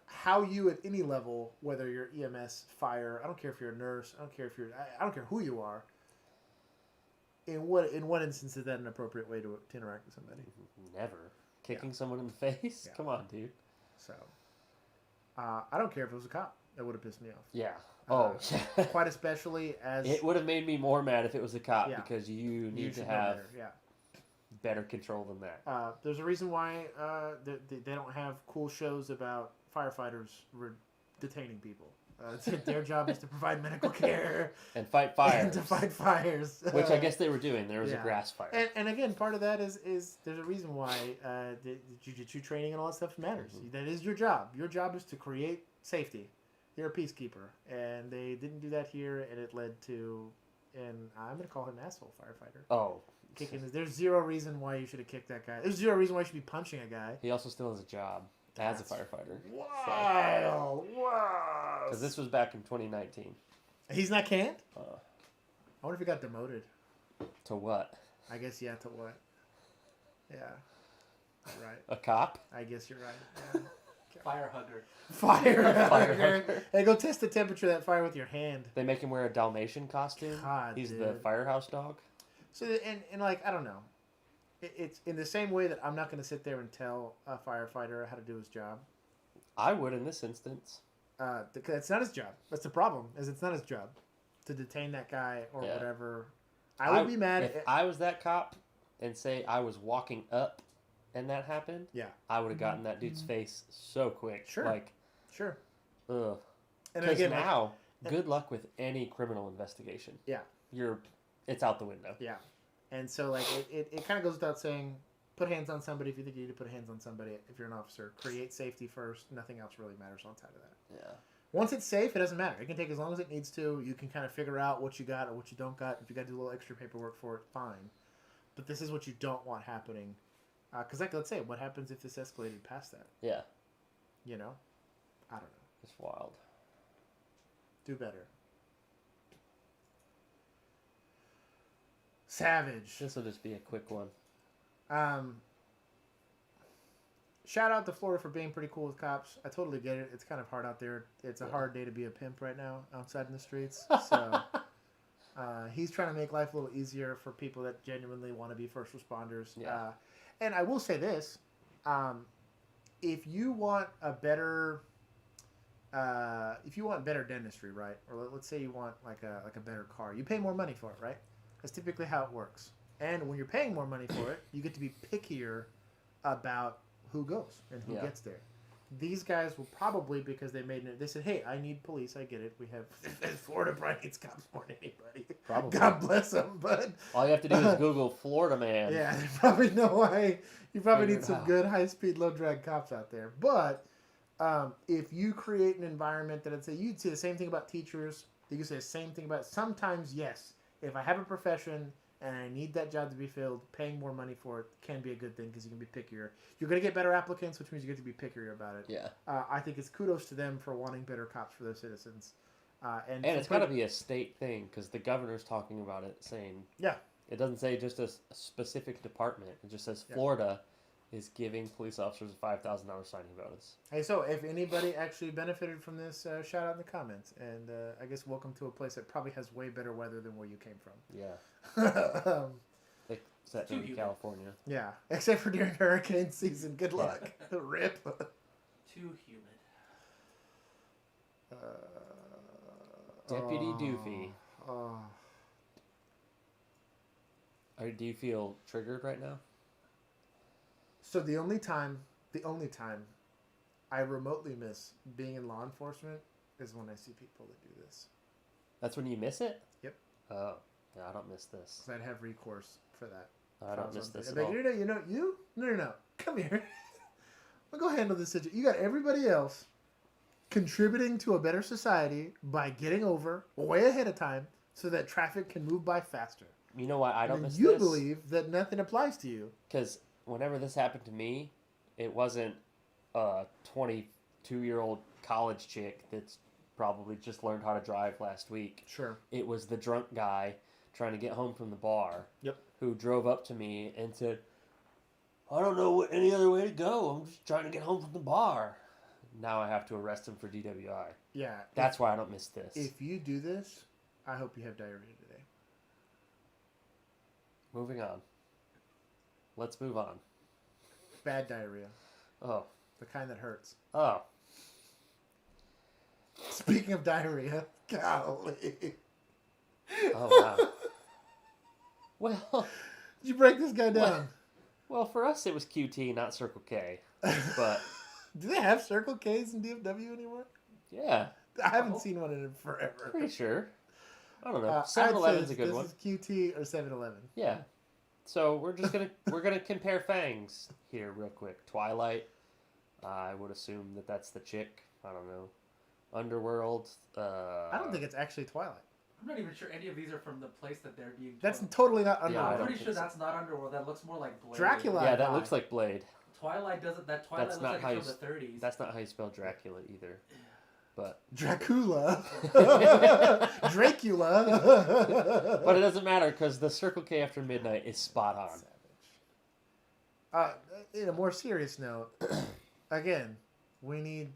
how you at any level, whether you're EMS, fire, I don't care if you're a nurse, I don't care who you are, in what instance is that an appropriate way to interact with somebody? Never. Kicking someone in the face? Yeah. Come on, dude. So, I don't care if it was a cop. That would have pissed me off. Yeah. Quite especially as... It would have made me more mad if it was a cop, because you need to have better control than that. There's a reason why they don't have cool shows about firefighters detaining people. Their job is to provide medical care and fight fires. And to fight fires, which I guess they were doing. There was a grass fire, and again, part of that is there's a reason why the jiu-jitsu training and all that stuff matters. Mm-hmm. That is your job. Your job is to create safety. You're a peacekeeper, and they didn't do that here, and it led to, and I'm gonna call him asshole firefighter. Oh. Kicking. There's zero reason why you should have kicked that guy. There's zero reason why you should be punching a guy. He also still has a job as a firefighter. Wow! Wow! Because this was back in 2019. He's not canned? I wonder if he got demoted. To what? I guess, to what? Yeah. Right. A cop? I guess you're right. Yeah. Fire hugger. Fire hugger. Hey, go test the temperature of that fire with your hand. They make him wear a Dalmatian costume? God, He's dude. the firehouse dog? So, and like, I don't know. It's in the same way that I'm not going to sit there and tell a firefighter how to do his job. I would in this instance. It's not his job. That's the problem, is it's not his job to detain that guy or whatever. I would be mad if I was that cop and say I was walking up and that happened. Yeah, I would have gotten that dude's face so quick. Sure, sure. Ugh. And because again, now, good luck with any criminal investigation. Yeah, it's out the window. Yeah, and so like it kind of goes without saying. Put hands on somebody if you think you need to put hands on somebody. If you're an officer, create safety first. Nothing else really matters on top of that. Yeah. Once it's safe, it doesn't matter. It can take as long as it needs to. You can kind of figure out what you got or what you don't got. If you got to do a little extra paperwork for it, fine. But this is what you don't want happening. Because, like, let's say, what happens if this escalated past that? Yeah. You know? I don't know. It's wild. Do better. Savage. This will just be a quick one. Shout out to Florida for being pretty cool with cops. I totally get it. It's kind of hard out there. It's a hard day to be a pimp right now outside in the streets. So he's trying to make life a little easier for people that genuinely want to be first responders. Yeah. And I will say this. If you want a better... if you want better dentistry, right? Or let's say you want like a better car. You pay more money for it, right? That's typically how it works. And when you're paying more money for it, you get to be pickier about who goes and who gets there. These guys will probably, because they made it, they said, hey, I need police. I get it. We have, Florida probably needs cops more than anybody. Probably. God bless them. But all you have to do is Google Florida man. Yeah, they probably know why. You probably need some good high-speed, low-drag cops out there. But if you create an environment that you'd say the same thing about teachers, you say the same thing about, sometimes, yes, if I have a profession and I need that job to be filled, paying more money for it can be a good thing because you can be pickier. You're going to get better applicants, which means you get to be pickier about it. Yeah. I think it's kudos to them for wanting better cops for their citizens. And it's got to be a state thing because the governor's talking about it, saying... Yeah. It doesn't say just a specific department. It just says Florida is giving police officers a $5,000 signing bonus. Hey, so if anybody actually benefited from this, shout out in the comments. And I guess welcome to a place that probably has way better weather than where you came from. Yeah. Except in California. Yeah, except for during hurricane season. Good luck. Rip. Too humid. Deputy Doofy. Do you feel triggered right now? So the only time I remotely miss being in law enforcement is when I see people that do this. That's when you miss it? Yep. Oh, yeah, I don't miss this. So I'd have recourse for that. I don't miss this at all. No. Come here. I'll go handle this situation. You got everybody else contributing to a better society by getting over way ahead of time so that traffic can move by faster. You know why I don't miss this? You believe that nothing applies to you. Because whenever this happened to me, it wasn't a 22-year-old college chick that's probably just learned how to drive last week. Sure. It was the drunk guy trying to get home from the bar. Yep. Who drove up to me and said, I don't know any other way to go. I'm just trying to get home from the bar. Now I have to arrest him for DWI. Yeah. That's why I don't miss this. If you do this, I hope you have diarrhea today. Moving on. Let's move on. Bad diarrhea. Oh. The kind that hurts. Oh. Speaking of diarrhea, golly. Oh, wow. Well. Did you break this guy down? Well, for us it was QT, not Circle K. But do they have Circle K's in DFW anymore? Yeah. I haven't seen one in forever. Pretty sure. I don't know. 7-Eleven's a good one. This is QT or 7-Eleven. Yeah. So we're gonna compare fangs here real quick. Twilight. I would assume that's the chick. I don't know. Underworld. I don't think it's actually Twilight. I'm not even sure any of these are from the place that they're being told. That's totally not Underworld. Yeah, I'm pretty sure that's not Underworld. That looks more like Blade. Dracula. Yeah, that looks like Blade. Twilight doesn't. That Twilight looks like it's from the 30s. That's not how you spell Dracula either. But Dracula. Dracula. But it doesn't matter because the Circle K after midnight is spot on. In a more serious note, again, we need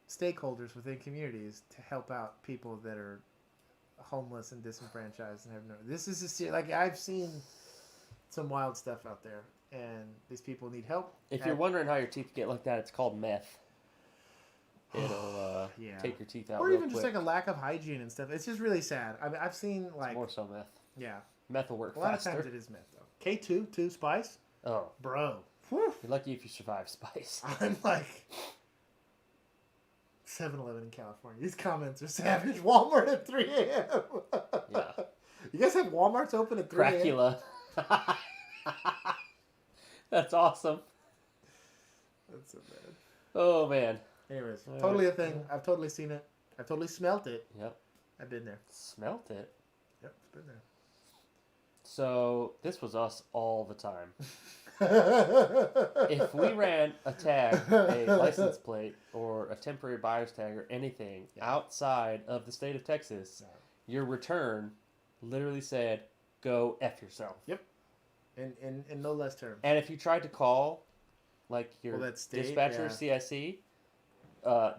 stakeholders within communities to help out people that are homeless and disenfranchised and have no. This is I've seen some wild stuff out there, and these people need help. If you're wondering how your teeth get like that, it's called meth. It'll take your teeth out. Or real even just quick. like a lack of hygiene and stuff. It's just really sad. I mean, I've seen like it's more so meth. Yeah, meth will work a lot faster. of times it is meth though. K2 Spice. Oh, bro, you're lucky if you survive Spice. I'm like 7-Eleven in California. These comments are savage. Walmart at 3 a.m. Yeah. You guys have Walmarts open at 3 a.m.? Dracula. That's awesome. That's so bad. Oh, man. Anyways, totally a thing. I've totally seen it. I've totally smelt it. Yep. I've been there. Smelt it? Yep, it's been there. So, this was us all the time. If we ran a tag, a license plate, or a temporary buyer's tag, or anything outside of the state of Texas, your return literally said, go F yourself. Yep. In no less terms. And if you tried to call, like your that state, dispatcher, CIC,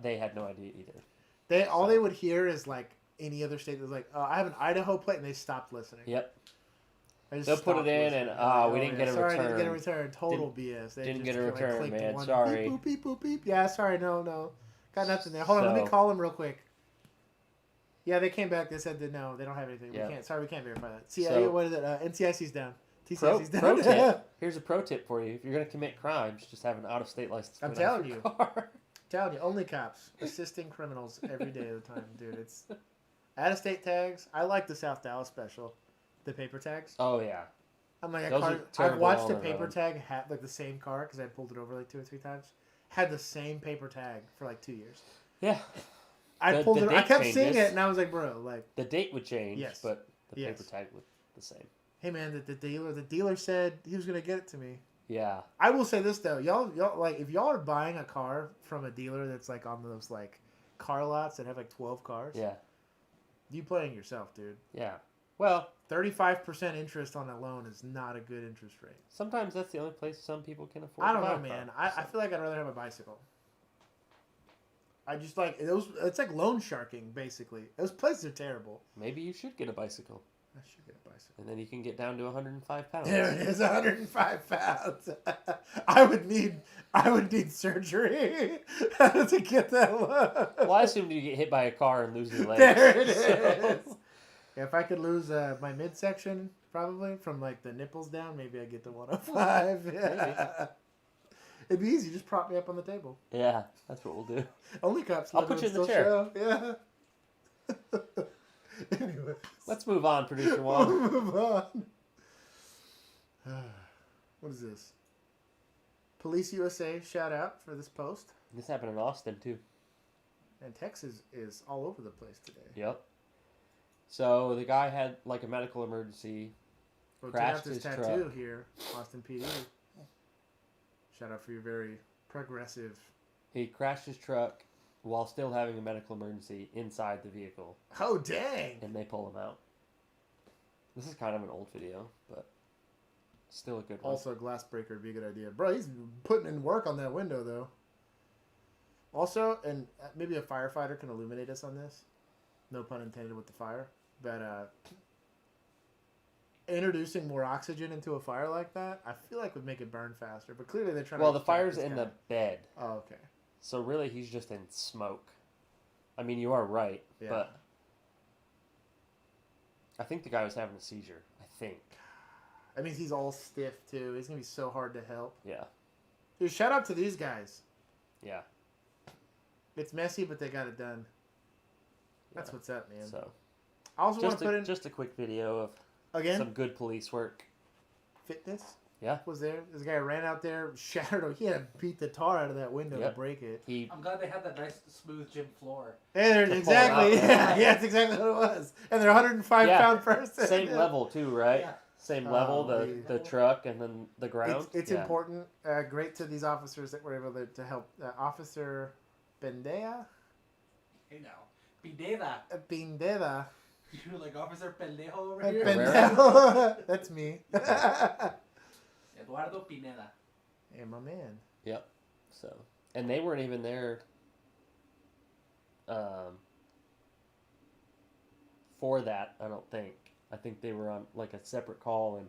they had no idea either. They would hear is like any other state was like, I have an Idaho plate, and they stopped listening. Yep. They'll put it in, and we didn't get a return. Sorry, didn't get a return. Total BS. They didn't just get a return, man. Sorry. Beep, boop, beep, boop, beep. Yeah, sorry, no. Got nothing there. Hold on, let me call them real quick. Yeah, they came back. They said that no, they don't have anything. Yep. We can't. Sorry, we can't verify that. What is it? NCIC's down. TCIC's down. Pro tip. Here's a pro tip for you. If you're going to commit crimes, just have an out-of-state license. I'm telling you. Telling you, only cops assisting criminals every day of the time, dude. It's out-of-state tags. I like the South Dallas special, the paper tags. Oh yeah. I'm like, I've watched a paper tag had like the same car because I pulled it over like 2 or 3 times. Had the same paper tag for like 2 years. Yeah. I pulled it. I kept seeing it, and I was like, bro, like the date would change, yes, but the paper tag was the same. Hey man, the dealer said he was gonna get it to me. Yeah. I will say this though, y'all like if y'all are buying a car from a dealer that's like on those like car lots that have like 12 cars. Yeah. You playing yourself, dude. Yeah. Well, 35% interest on a loan is not a good interest rate. Sometimes that's the only place some people can afford. I don't know, man. I feel like I'd rather have a bicycle. I just like it's like loan sharking basically. Those places are terrible. Maybe you should get a bicycle. I should get a bicycle. And then you can get down to 105 pounds. There it is, 105 pounds. I would need surgery to get that low. Well, I assumed you get hit by a car and lose your legs. There it is. Yeah, if I could lose my midsection, probably, from like the nipples down, maybe I'd get to 105. Yeah. It'd be easy. Just prop me up on the table. Yeah, that's what we'll do. Only cops. I'll put you in the chair. Show. Yeah. Anyways. Let's move on, producer Juan. Move on. What is this? Police USA shout out for this post. This happened in Austin too. And Texas is all over the place today. Yep. So the guy had like a medical emergency. Crashed his tattoo truck here, Austin PD. Shout out for your very progressive. He crashed his truck while still having a medical emergency inside the vehicle. Oh, dang! And they pull him out. This is kind of an old video, but still a good one. Also, a glass breaker would be a good idea. Bro, he's putting in work on that window, though. Also, and maybe a firefighter can illuminate us on this. No pun intended with the fire. But introducing more oxygen into a fire like that, I feel like would make it burn faster. But clearly they're trying to... Well, the fire's in the bed. Oh, okay. So really, he's just in smoke. I mean, you are right, but I think the guy was having a seizure. I think. That means he's all stiff, too. He's going to be so hard to help. Yeah. Dude, shout out to these guys. Yeah. It's messy, but they got it done. That's what's up, man. So, I also want to put in... Just a quick video of some good police work. Fitness? Yeah. Was there. This guy ran out there, shattered him. He had to beat the tar out of that window to break it. I'm glad they had that nice, smooth gym floor. Exactly. Yeah, that's exactly what it was. And they're 105-pound person. Same level, too, right? Yeah. Same level, the truck and then the ground. It's important. Great to these officers that were able to help. Officer Bendea? Hey, now. Pineda. Pineda. You're like Officer Pendejo over here? Pendejo. That's me. Eduardo Pineda. Yeah, my man. Yep. So, and they weren't even there for that, I don't think. I think they were on like a separate call and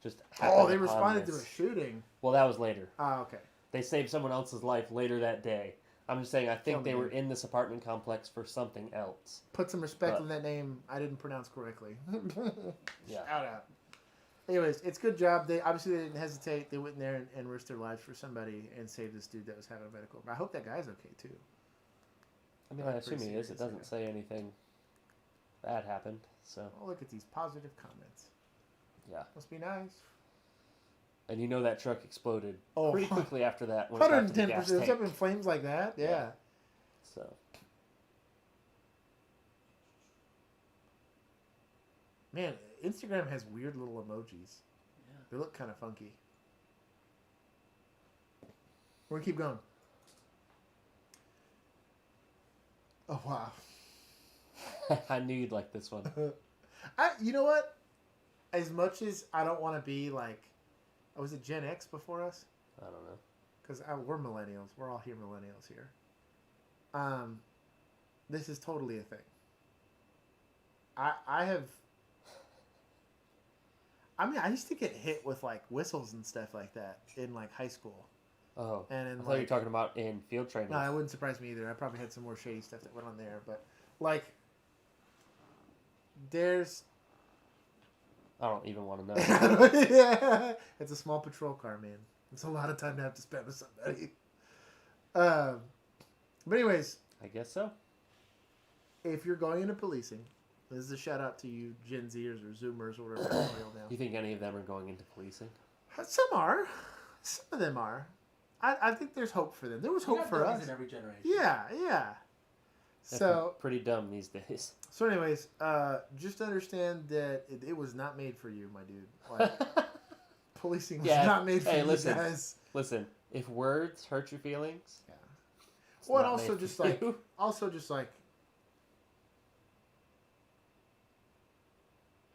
just they responded to a shooting. Well, that was later. Oh, okay. They saved someone else's life later that day. I'm just saying, I think they were in this apartment complex for something else. Put some respect on that name I didn't pronounce correctly. Yeah. Shout out. Anyways, it's a good job. They didn't hesitate. They went in there and risked their lives for somebody and saved this dude that was having a medical. I hope that guy's okay too. I mean, I assume he is. It doesn't say anything bad happened. So. Oh, look at these positive comments. Yeah. Must be nice. And you know that truck exploded pretty quickly after that. 110%. It's up in flames like that. Yeah. So. Man, Instagram has weird little emojis. Yeah. They look kind of funky. We're going to keep going. Oh, wow. I knew you'd like this one. You know what? as much as I don't want to be like, was it Gen X before us? I don't know. Because we're millennials. We're all here millennials here. This is totally a thing. I used to get hit with like whistles and stuff like that in like high school. Oh, and in, I thought you were talking about in field training. No, it wouldn't surprise me either. I probably had some more shady stuff that went on there, but like, there's. I don't even want to know. Yeah, it's a small patrol car, man. It's a lot of time to have to spend with somebody. But anyways, I guess so. If you're going into policing, this is a shout out to you Gen Zers or Zoomers or whatever they're called now. You think any of them are going into policing? Some are. Some of them are. I think there's hope for them. There was hope for us. In every generation. Yeah. They're pretty dumb these days. So anyways, just understand that it was not made for you, my dude. Like, policing was not made for you guys. Listen, if words hurt your feelings... Yeah. Well, and also just like...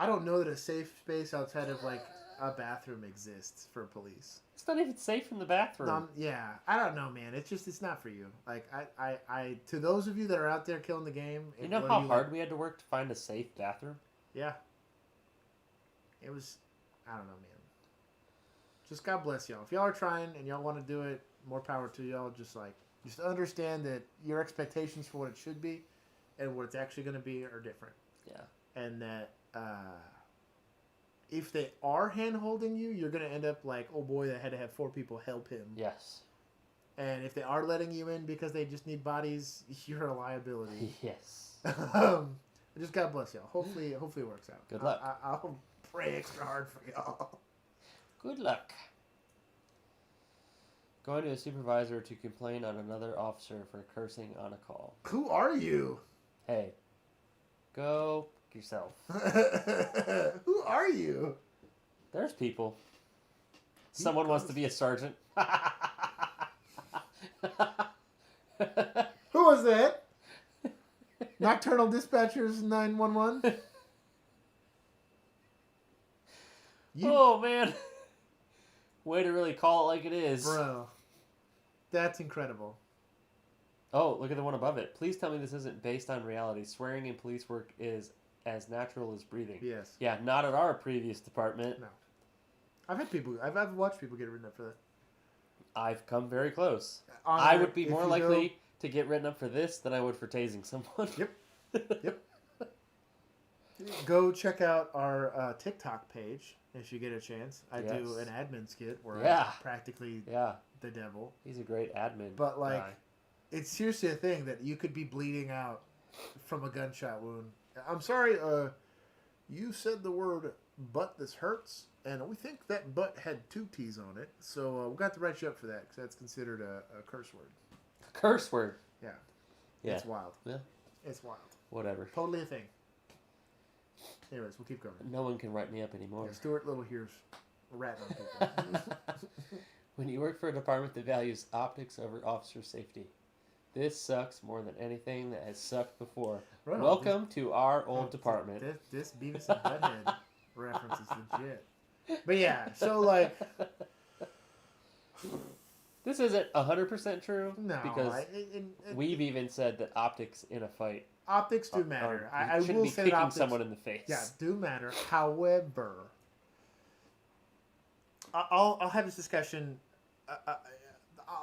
I don't know that a safe space outside of like a bathroom exists for police. It's not even safe in the bathroom. Yeah, I don't know, man. It's not for you. Like I to those of you that are out there killing the game. You know how hard we had to work to find a safe bathroom? Yeah. It was, I don't know, man. Just God bless y'all. If y'all are trying and y'all want to do it, more power to y'all. Just understand that your expectations for what it should be and what it's actually going to be are different. Yeah. And that if they are hand-holding you, you're going to end up like, oh boy, they had to have 4 people help him. Yes. And if they are letting you in because they just need bodies, you're a liability. Yes. Just God bless y'all. Hopefully it works out. Good luck. I'll pray extra hard for y'all. Good luck. Going to a supervisor to complain on another officer for cursing on a call. Who are you? Hey, go yourself. Who are you? There's people. Someone wants to be a sergeant. Who was that? Nocturnal Dispatchers 911? Oh, man. Way to really call it like it is. Bro. That's incredible. Oh, look at the one above it. Please tell me this isn't based on reality. Swearing in police work is as natural as breathing. Yes. Yeah, not at our previous department. No. I've watched people get written up for that. I've come very close. I would be more likely to get written up for this than I would for tasing someone. Yep. Go check out our TikTok page if you get a chance. I do an admin skit where I'm practically the devil. He's a great admin. But like, it's seriously a thing that you could be bleeding out from a gunshot wound. I'm sorry, you said the word butt, this hurts, and we think that butt had 2 T's on it, so we got to write you up for that because that's considered a curse word. A curse word? Yeah. It's wild. Yeah. It's wild. Whatever. Totally a thing. Anyways, we'll keep going. No one can write me up anymore. Yeah, Stuart Little here's ratting on people. When you work for a department that values optics over officer safety, this sucks more than anything that has sucked before. Right. Welcome to our old department. This Beavis and Butthead reference is legit. But yeah, so like... This isn't 100% true. No. Because we've even said that optics in a fight... Optics do matter. I shouldn't will be say kicking optics, someone in the face. Yeah, do matter. However, I'll have this discussion.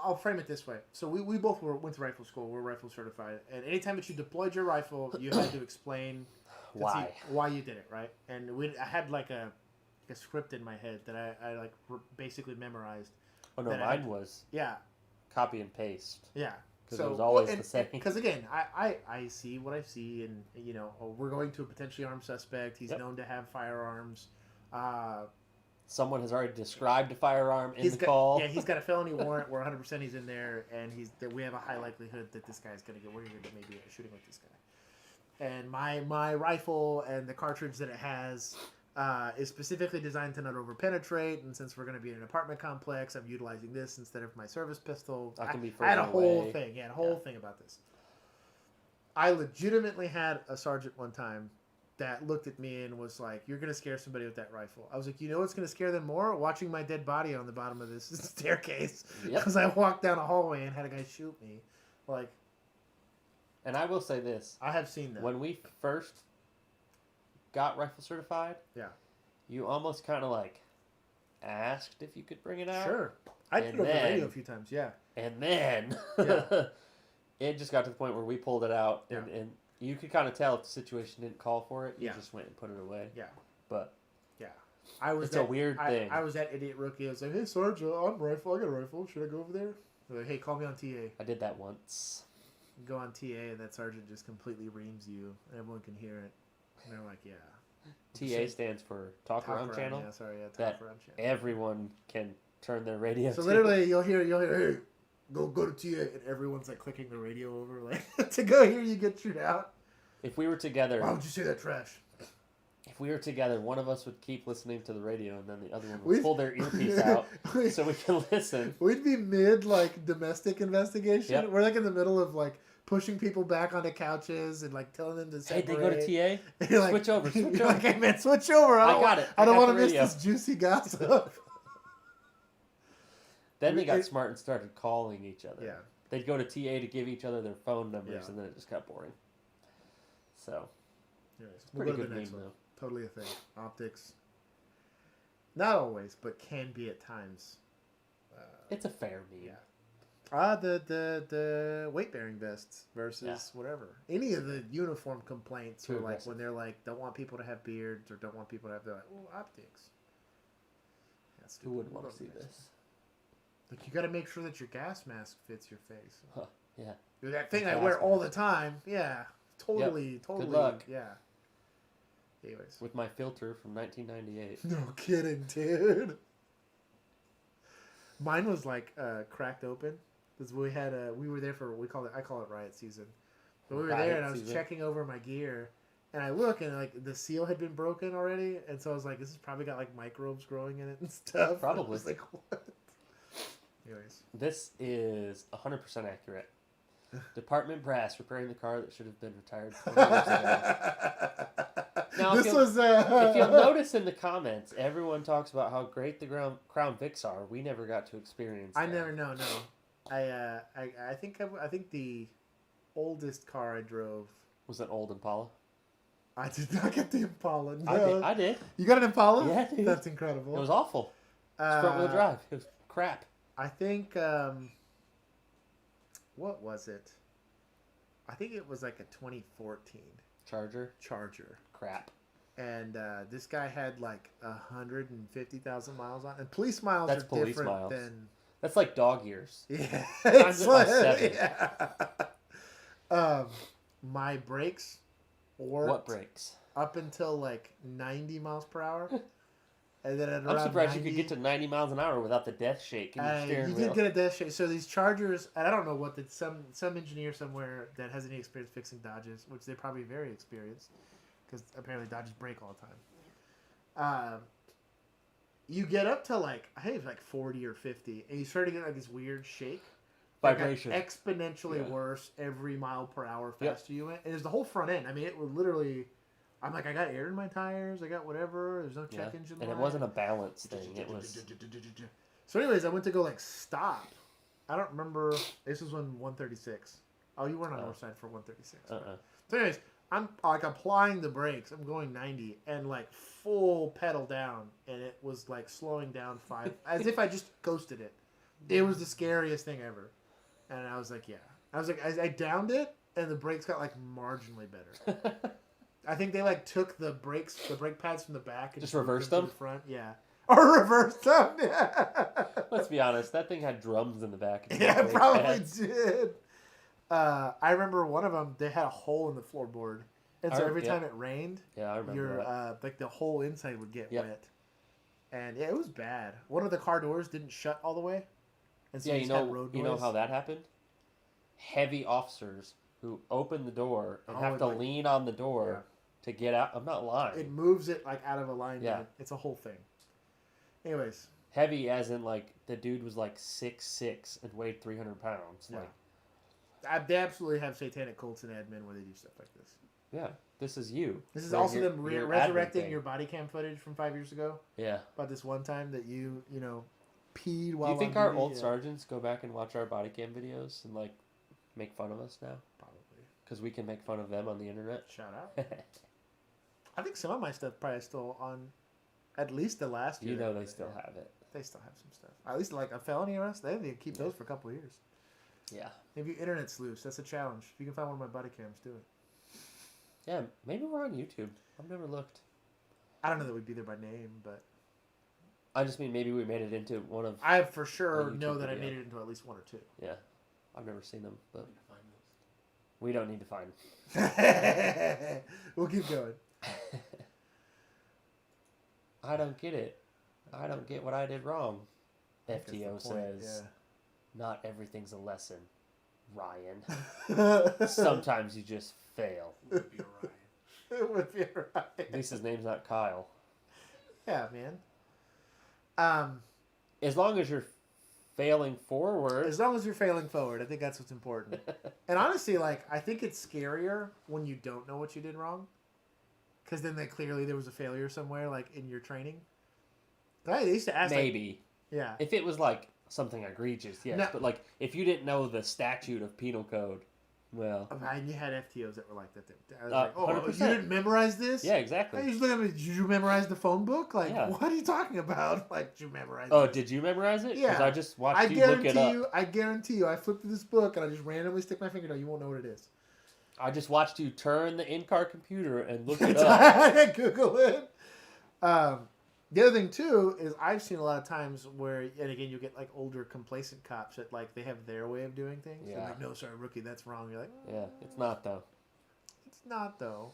I'll frame it this way. So we both went to rifle school. We're rifle certified, and anytime that you deployed your rifle, you had to explain why you did it, right? And I had like a script in my head that I basically memorized. Oh no, mine was copy and paste. Yeah. Because it was always the same. Because again, I see what I see, and we're going to a potentially armed suspect. He's known to have firearms. Someone has already described a firearm in the call. Yeah, he's got a felony warrant where 100% he's in there, and we have a high likelihood that this guy's going to we're going to maybe shooting with this guy. And my rifle and the cartridge that it has is specifically designed to not over-penetrate, and since we're going to be in an apartment complex, I'm utilizing this instead of my service pistol. I had a whole thing. Yeah, a whole thing about this. I legitimately had a sergeant one time that looked at me and was like, "You're gonna scare somebody with that rifle." I was like, "You know what's gonna scare them more? Watching my dead body on the bottom of this staircase because I walked down a hallway and had a guy shoot me." Like, and I will say this: I have seen that when we first got rifle certified. Yeah, you almost kind of like asked if you could bring it out. Sure, I put it over the radio a few times. Yeah, and then it just got to the point where we pulled it out, and you could kind of tell if the situation didn't call for it. You just went and put it away. Yeah, but it's a weird thing. I was that idiot rookie. I was like, "Hey, Sergeant, I'm rifle. I got a rifle. Should I go over there?" They're like, "Hey, call me on TA." I did that once. You go on TA, and that sergeant just completely reams you, and everyone can hear it. And they're like, "Yeah." TA stands for Talk Around Channel. Yeah, sorry, Talk Around Channel. Everyone can turn their radio. So literally, you'll hear, "Hey, go to TA," and everyone's like clicking the radio over, like to go hear you get chewed out. If we were together, why would you say that trash? If we were together, one of us would keep listening to the radio, and then the other one would pull their earpiece out so we can listen. We'd be mid like domestic investigation. Yep. We're like in the middle of like pushing people back onto couches and like telling them to separate. Hey, they go to TA. And you're like, switch over. Like, "Hey man, switch over. I got it. I don't want to miss this juicy gossip." Then they got smart and started calling each other. Yeah. They'd go to TA to give each other their phone numbers, and then it just got boring. So, We'll go to the next one. Totally a thing. Optics. Not always, but can be at times. It's a fair meme. Yeah. The weight bearing vests versus whatever. Any of the uniform complaints are like when they're like, don't want people to have beards or don't want people to have, they're like, "Oh, optics." Who wouldn't want to see this? Like, you got to make sure that your gas mask fits your face. Huh, yeah. That thing I wear all the time. Yeah. Totally. Good luck. Yeah. Anyways. With my filter from 1998. No kidding, dude. Mine was like cracked open because we were there for I call it riot season. But we were there and I was checking over my gear and I look and like the seal had been broken already and so I was like, this has probably got like microbes growing in it and stuff. Probably. I was like, what? Anyways. This is 100% accurate. Department brass repairing the car that should have been retired 20 years ago. Now, if you'll notice in the comments, everyone talks about how great the Crown Vics are. We never got to experience that. No. I think the oldest car I drove was an old Impala. I did not get the Impala. No. I did. You got an Impala? Yeah, dude. That's incredible. It was awful. It was front wheel drive. It was crap. I think what was it? I think it was like a 2014 Charger. Crap. And this guy had like 150,000 miles on. And police miles That's are police different miles. than. That's like dog years. Yeah. Times it by 7. My brakes worked. What brakes? Up until like 90 miles per hour. And then I'm surprised you could get to 90 miles an hour without the death shake in your steering wheel. You did get a death shake. So these Chargers, and I don't know what, some engineer somewhere that has any experience fixing Dodges, which they're probably very experienced, because apparently Dodges break all the time. You get up to like, I think it was like 40 or 50, and you start to get like this weird shake. Vibration. Exponentially worse every mile per hour faster you went. And there's the whole front end. I mean, it would literally... I'm like, I got air in my tires. I got whatever. There's no check engine light. And it wasn't a balance thing. It was... So anyways, I went to go like stop. I don't remember. This was when 136. Oh, you weren't on north side for 136. So anyways, I'm like applying the brakes. I'm going 90 and like full pedal down. And it was like slowing down 5. As if I just coasted it. It was the scariest thing ever. And I was like, yeah. I was like, I downed it and the brakes got like marginally better. I think they like took the brake pads from the back and just reversed them to the front. Yeah, or reversed them. Yeah. Let's be honest. That thing had drums in the back. Yeah, it probably did. I remember one of them. They had a hole in the floorboard, and so every time it rained, I remember that. Like the whole inside would get wet, and it was bad. One of the car doors didn't shut all the way, and so you know how that happened. Heavy officers who open the door and have to lean on the door. To get out, I'm not lying. It moves it like out of alignment. Yeah. It's a whole thing. Anyways. Heavy as in like the dude was like 6'6" and weighed 300 pounds. Yeah. Like, they absolutely have satanic cults in admin where they do stuff like this. Yeah, this is you. This is Right, also your- them your resurrecting admin your body cam footage from 5 years ago. Yeah. About this one time that you peed Do while you think on our duty? old sergeants go back and watch our body cam videos and like make fun of us now? Probably. Because we can make fun of them on the internet. Shout out. I think some of my stuff probably still on, at least the last year. You know they still have it. They still have some stuff. At least like a felony arrest, they keep those for a couple of years. Yeah. Maybe your internet's loose. That's a challenge. If you can find one of my body cams, do it. Yeah, maybe we're on YouTube. I've never looked. I don't know that we'd be there by name, but I just mean maybe we made it into one of. I for sure YouTube know that I video. made it into at least one or two. Yeah, I've never seen them, but we don't need to find them. We'll keep going. I don't get it. I don't get what I did wrong. That's the FTO point, says, not everything's a lesson, Ryan. Yeah. Sometimes you just fail. It would be a riot. It would be right. At least his name's not Kyle. Yeah, man. As long as you're failing forward. As long as you're failing forward, I think that's what's important. And honestly, like, I think it's scarier when you don't know what you did wrong. Because then clearly there was a failure somewhere, like, in your training. Right? They used to ask, Maybe. Like, yeah. If it was, like, something egregious, yes. No. But, like, if you didn't know the statute of penal code, well... And you had FTOs that were like that. I was like, oh, 100%. you didn't memorize this? Yeah, exactly. I usually look at me, did you memorize the phone book? Like, Yeah. what are you talking about? Like, did you memorize Oh, this? did you memorize it? Yeah. Because I just watched you look it up. I guarantee you, I flipped through this book and I just randomly stick my finger down. You won't know what it is. I just watched you turn the in-car computer and look it up. Google it. The other thing too is I've seen a lot of times where, and again, you get like older complacent cops that like they have their way of doing things. Yeah. They're like, no, sorry, rookie, that's wrong. You're like, Yeah, it's not, though. it's not though.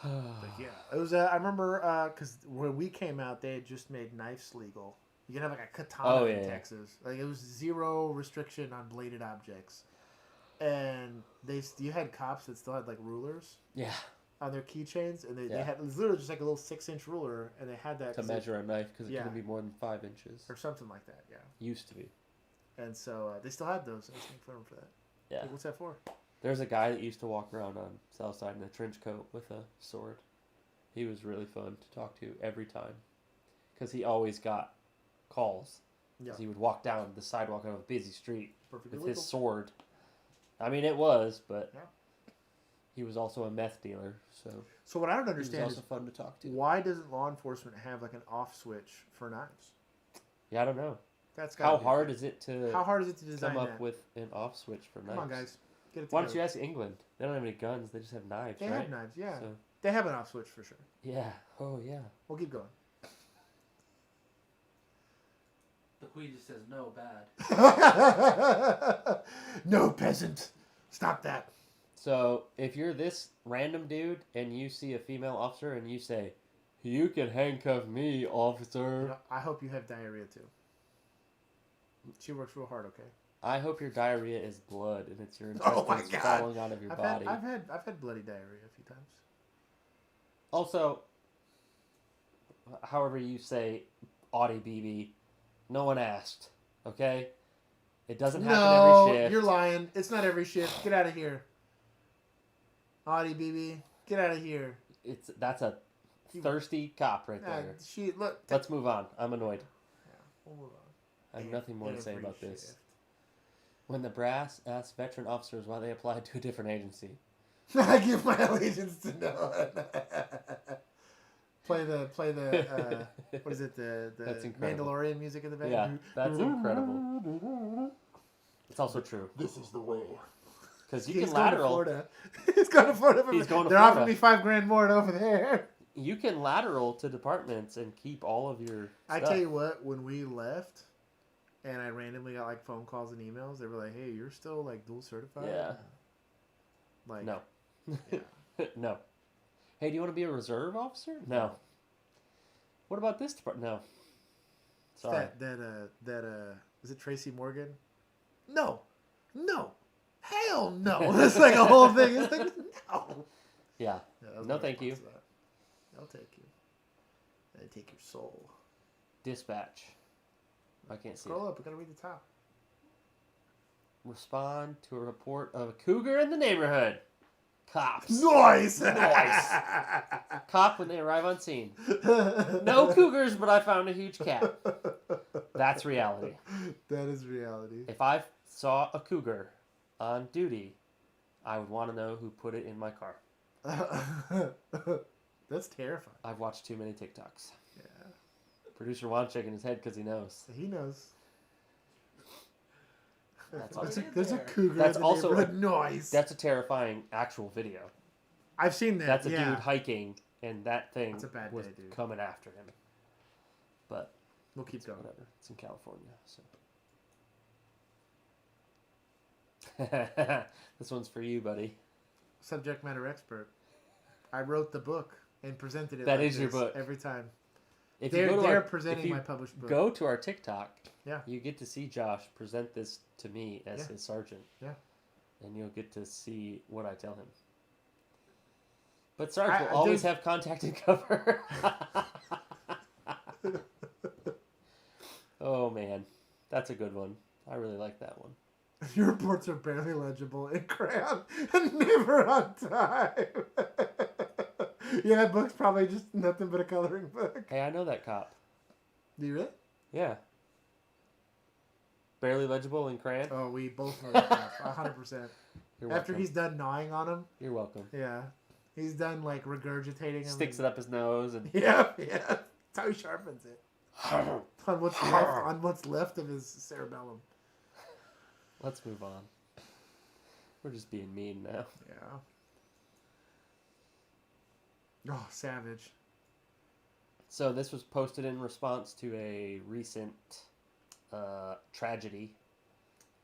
But yeah, it was. I remember because when we came out, they had just made knives legal. You can have like a katana in Texas. Like it was zero restriction on bladed objects, and you had cops that still had like rulers. Yeah. On their keychains, and they had it was literally just like a little 6-inch ruler, and they had that To measure a knife because it Yeah. couldn't be more than 5 inches. or something like that. Yeah, Used to be. and so they still had those. I was making fun of them for that. Yeah. Like, what's that for? There's a guy that used to walk around on Southside in a trench coat with a sword. He was really fun to talk to every time. Because he always got calls. Yeah, He would walk down the sidewalk of a busy street perfectly with legal. his sword. I mean, it was, but Yeah. he was also a meth dealer, so So what I don't he was understand also is fun to talk to. why doesn't law enforcement have like an off switch for knives? Yeah, I don't know. That's How hard is it to design come up that? with an off switch for knives? Come on, guys, get it Why don't together. you ask England? They don't have any guns. They just have knives, They right? have knives, yeah. So, They have an off switch for sure. yeah. Oh, yeah. We'll keep going. The queen just says no, bad. No, peasant. Stop that. So, if you're this random dude and you see a female officer and you say, "You can handcuff me, officer," You know, I hope you have diarrhea too. She works real hard, okay? I hope your diarrhea is blood and it's your Oh my intestines God. falling out of your I've body. had bloody diarrhea a few times. Also, however you say Audie BB, no one asked, okay? It doesn't happen No, every shift. you're lying. It's not every shift. Get out of here. Audie BB, get out of here. That's a thirsty cop right Nah, there. look. Let's move on. I'm annoyed. Yeah, we'll move on. I have nothing more to say Every about this. shift. When the brass asked veteran officers why they applied to a different agency. I give my allegiance to no one. play the what is it, the That's incredible. Mandalorian music in the back? Yeah, that's incredible. It's also true. This is the way. Because you He's can going to lateral. Florida. He's going to Florida. He's going to They're Florida. offering me $5,000 more over there. You can lateral to departments and keep all of your I stuff. tell you what, when we left, and I randomly got like phone calls and emails, they were like, "Hey, you're still like dual certified." Yeah. Like No. Yeah. No. Hey, do you want to be a reserve officer? No. What about this department? No. Sorry. That is it Tracy Morgan? No. Hell no. It's like a whole thing. It's like no. Yeah. That was No, my thank you. response to that. I'll take you. I take your soul. Dispatch. I can't see Scroll it. up. We gotta read the top. Respond to a report of a cougar in the neighborhood. Cops. Noise. Cop when they arrive on scene. No cougars, but I found a huge cat. That's reality. That is reality. If I saw a cougar on duty, I would want to know who put it in my car. That's terrifying. I've watched too many TikToks. Yeah. Producer Juan's shaking his head because he knows. He knows. That's there's a cougar. That's in the also neighborhood. Noise. That's a terrifying actual video. I've seen that. That's a dude hiking, and that thing That's a bad was day, dude. coming after him. But we'll keep going. Whatever. It's in California, so. This one's for you, buddy. Subject matter expert. I wrote the book and presented it. That like is your book every time. If they're presenting my published book. Go to our TikTok. Yeah. You get to see Josh present this to me as his sergeant. Yeah. And you'll get to see what I tell him. But Sarge will always have contact and cover. Oh, man. That's a good one. I really like that one. Your reports are barely legible in crayon and never on time. Yeah, that book's probably just nothing but a coloring book. Hey, I know that cop. Do you really? Yeah. Barely legible in crayon? Oh, we both know that cop. 100%. You're After welcome. he's done gnawing on him. You're welcome. Yeah. He's done, like, regurgitating him. Sticks it up his nose. And Yeah. That's how he sharpens it. on what's left of his cerebellum. Let's move on. We're just being mean now. Yeah. Oh, savage. So this was posted in response to a recent tragedy.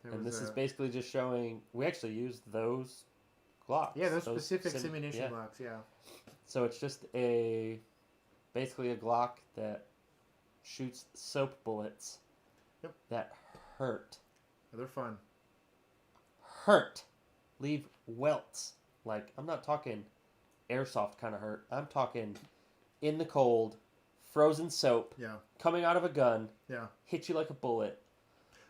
And this is basically just showing... We actually used those Glocks. Yeah, those specific ammunition Glocks, yeah. So it's just basically a Glock that shoots soap bullets that hurt. They're fun. Hurt. Leave welts. Like, I'm not talking airsoft kind of hurt. I'm talking in the cold, frozen soap, coming out of a gun, hit you like a bullet.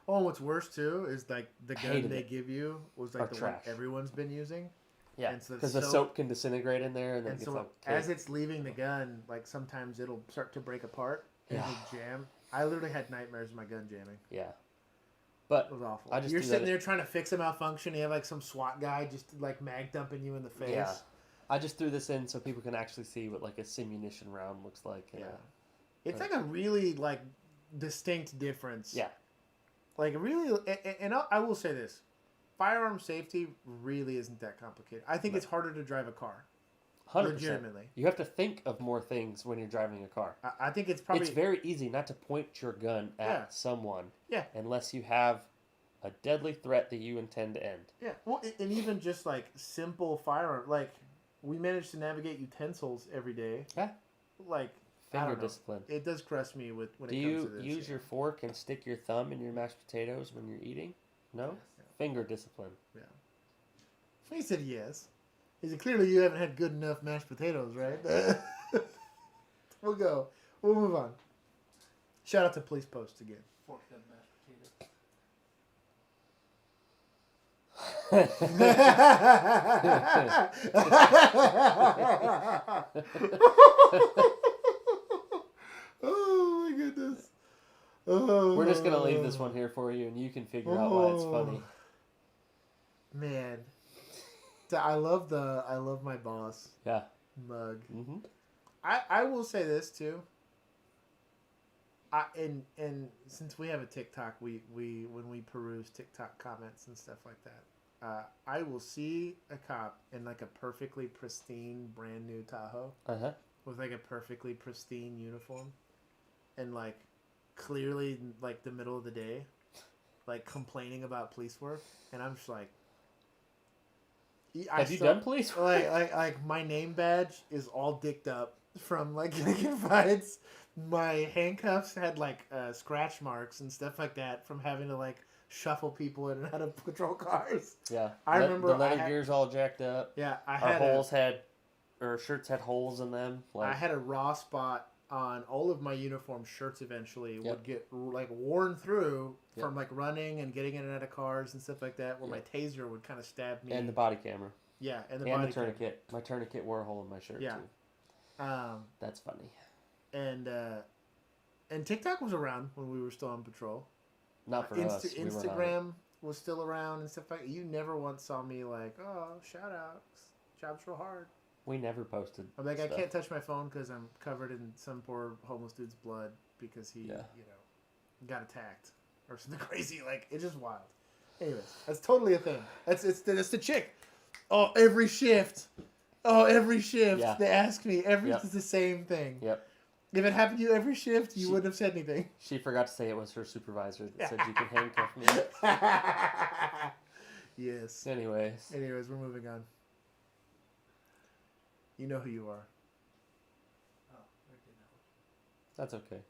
Oh, and what's worse, too, is like the gun they give you was like the trash. one everyone's been using. Yeah, because the soap can disintegrate in there. And then it gets all as it's leaving the gun, like sometimes it'll start to break apart and it'll jam. I literally had nightmares of my gun jamming. Yeah. But it was awful. You're sitting there trying to fix a malfunction. You have like some SWAT guy just like mag dumping you in the face. Yeah. I just threw this in so people can actually see what like a simunition round looks like. Yeah. It's like a really like distinct difference. Yeah. Like really, and I will say this. Firearm safety really isn't that complicated. I think it's harder to drive a car. 100%. Legitimately. You have to think of more things when you're driving a car. I think it's probably... It's very easy not to point your gun at someone. Yeah. Unless you have a deadly threat that you intend to end. Yeah. Well, and even just like simple firearm, like we manage to navigate utensils every day. Yeah. Like finger discipline. It does crush me when it comes to this. Do you use your fork and stick your thumb in your mashed potatoes when you're eating? No? Yeah. Finger discipline. Yeah. He said yes. He said, clearly you haven't had good enough mashed potatoes, right? We'll go. We'll move on. Shout out to Police Post again. Fork them mashed Oh my goodness. Oh. We're just going to leave this one here for you and you can figure out why it's funny. Man. I love my boss. Yeah. Mug. Mm-hmm. I will say this too. And since we have a TikTok, we when we peruse TikTok comments and stuff like that, I will see a cop in like a perfectly pristine brand new Tahoe with like a perfectly pristine uniform, and like clearly like the middle of the day, like complaining about police work, and I'm just like. Have you done police work? Like my name badge is all dicked up from like getting fights. My handcuffs had like scratch marks and stuff like that from having to like shuffle people in and out of patrol cars. Yeah, I remember the leather gear's all jacked up. Yeah, our shirts had holes in them. Like, I had a raw spot on all of my uniform shirts. Eventually, would get like worn through from like running and getting in and out of cars and stuff like that. Where my taser would kind of stab me. And the body camera. Yeah, and the and body the tourniquet. My tourniquet wore a hole in my shirt Yeah. too. That's funny. And TikTok was around when we were still on patrol. Not for us. Instagram was still around and stuff like that. You never once saw me like, oh, shout outs. Job's real hard. We never posted. I'm like, stuff. I can't touch my phone because I'm covered in some poor homeless dude's blood because he, got attacked or something crazy. Like, it's just wild. Anyways, that's totally a thing. That's the chick. Oh, every shift. Yeah. They ask me. It's the same thing. Yep. If it happened to you every shift, you wouldn't have said anything. She forgot to say it was her supervisor that said you can handcuff me. Yes. Anyways, we're moving on. You know who you are. Oh, I did know. that's okay.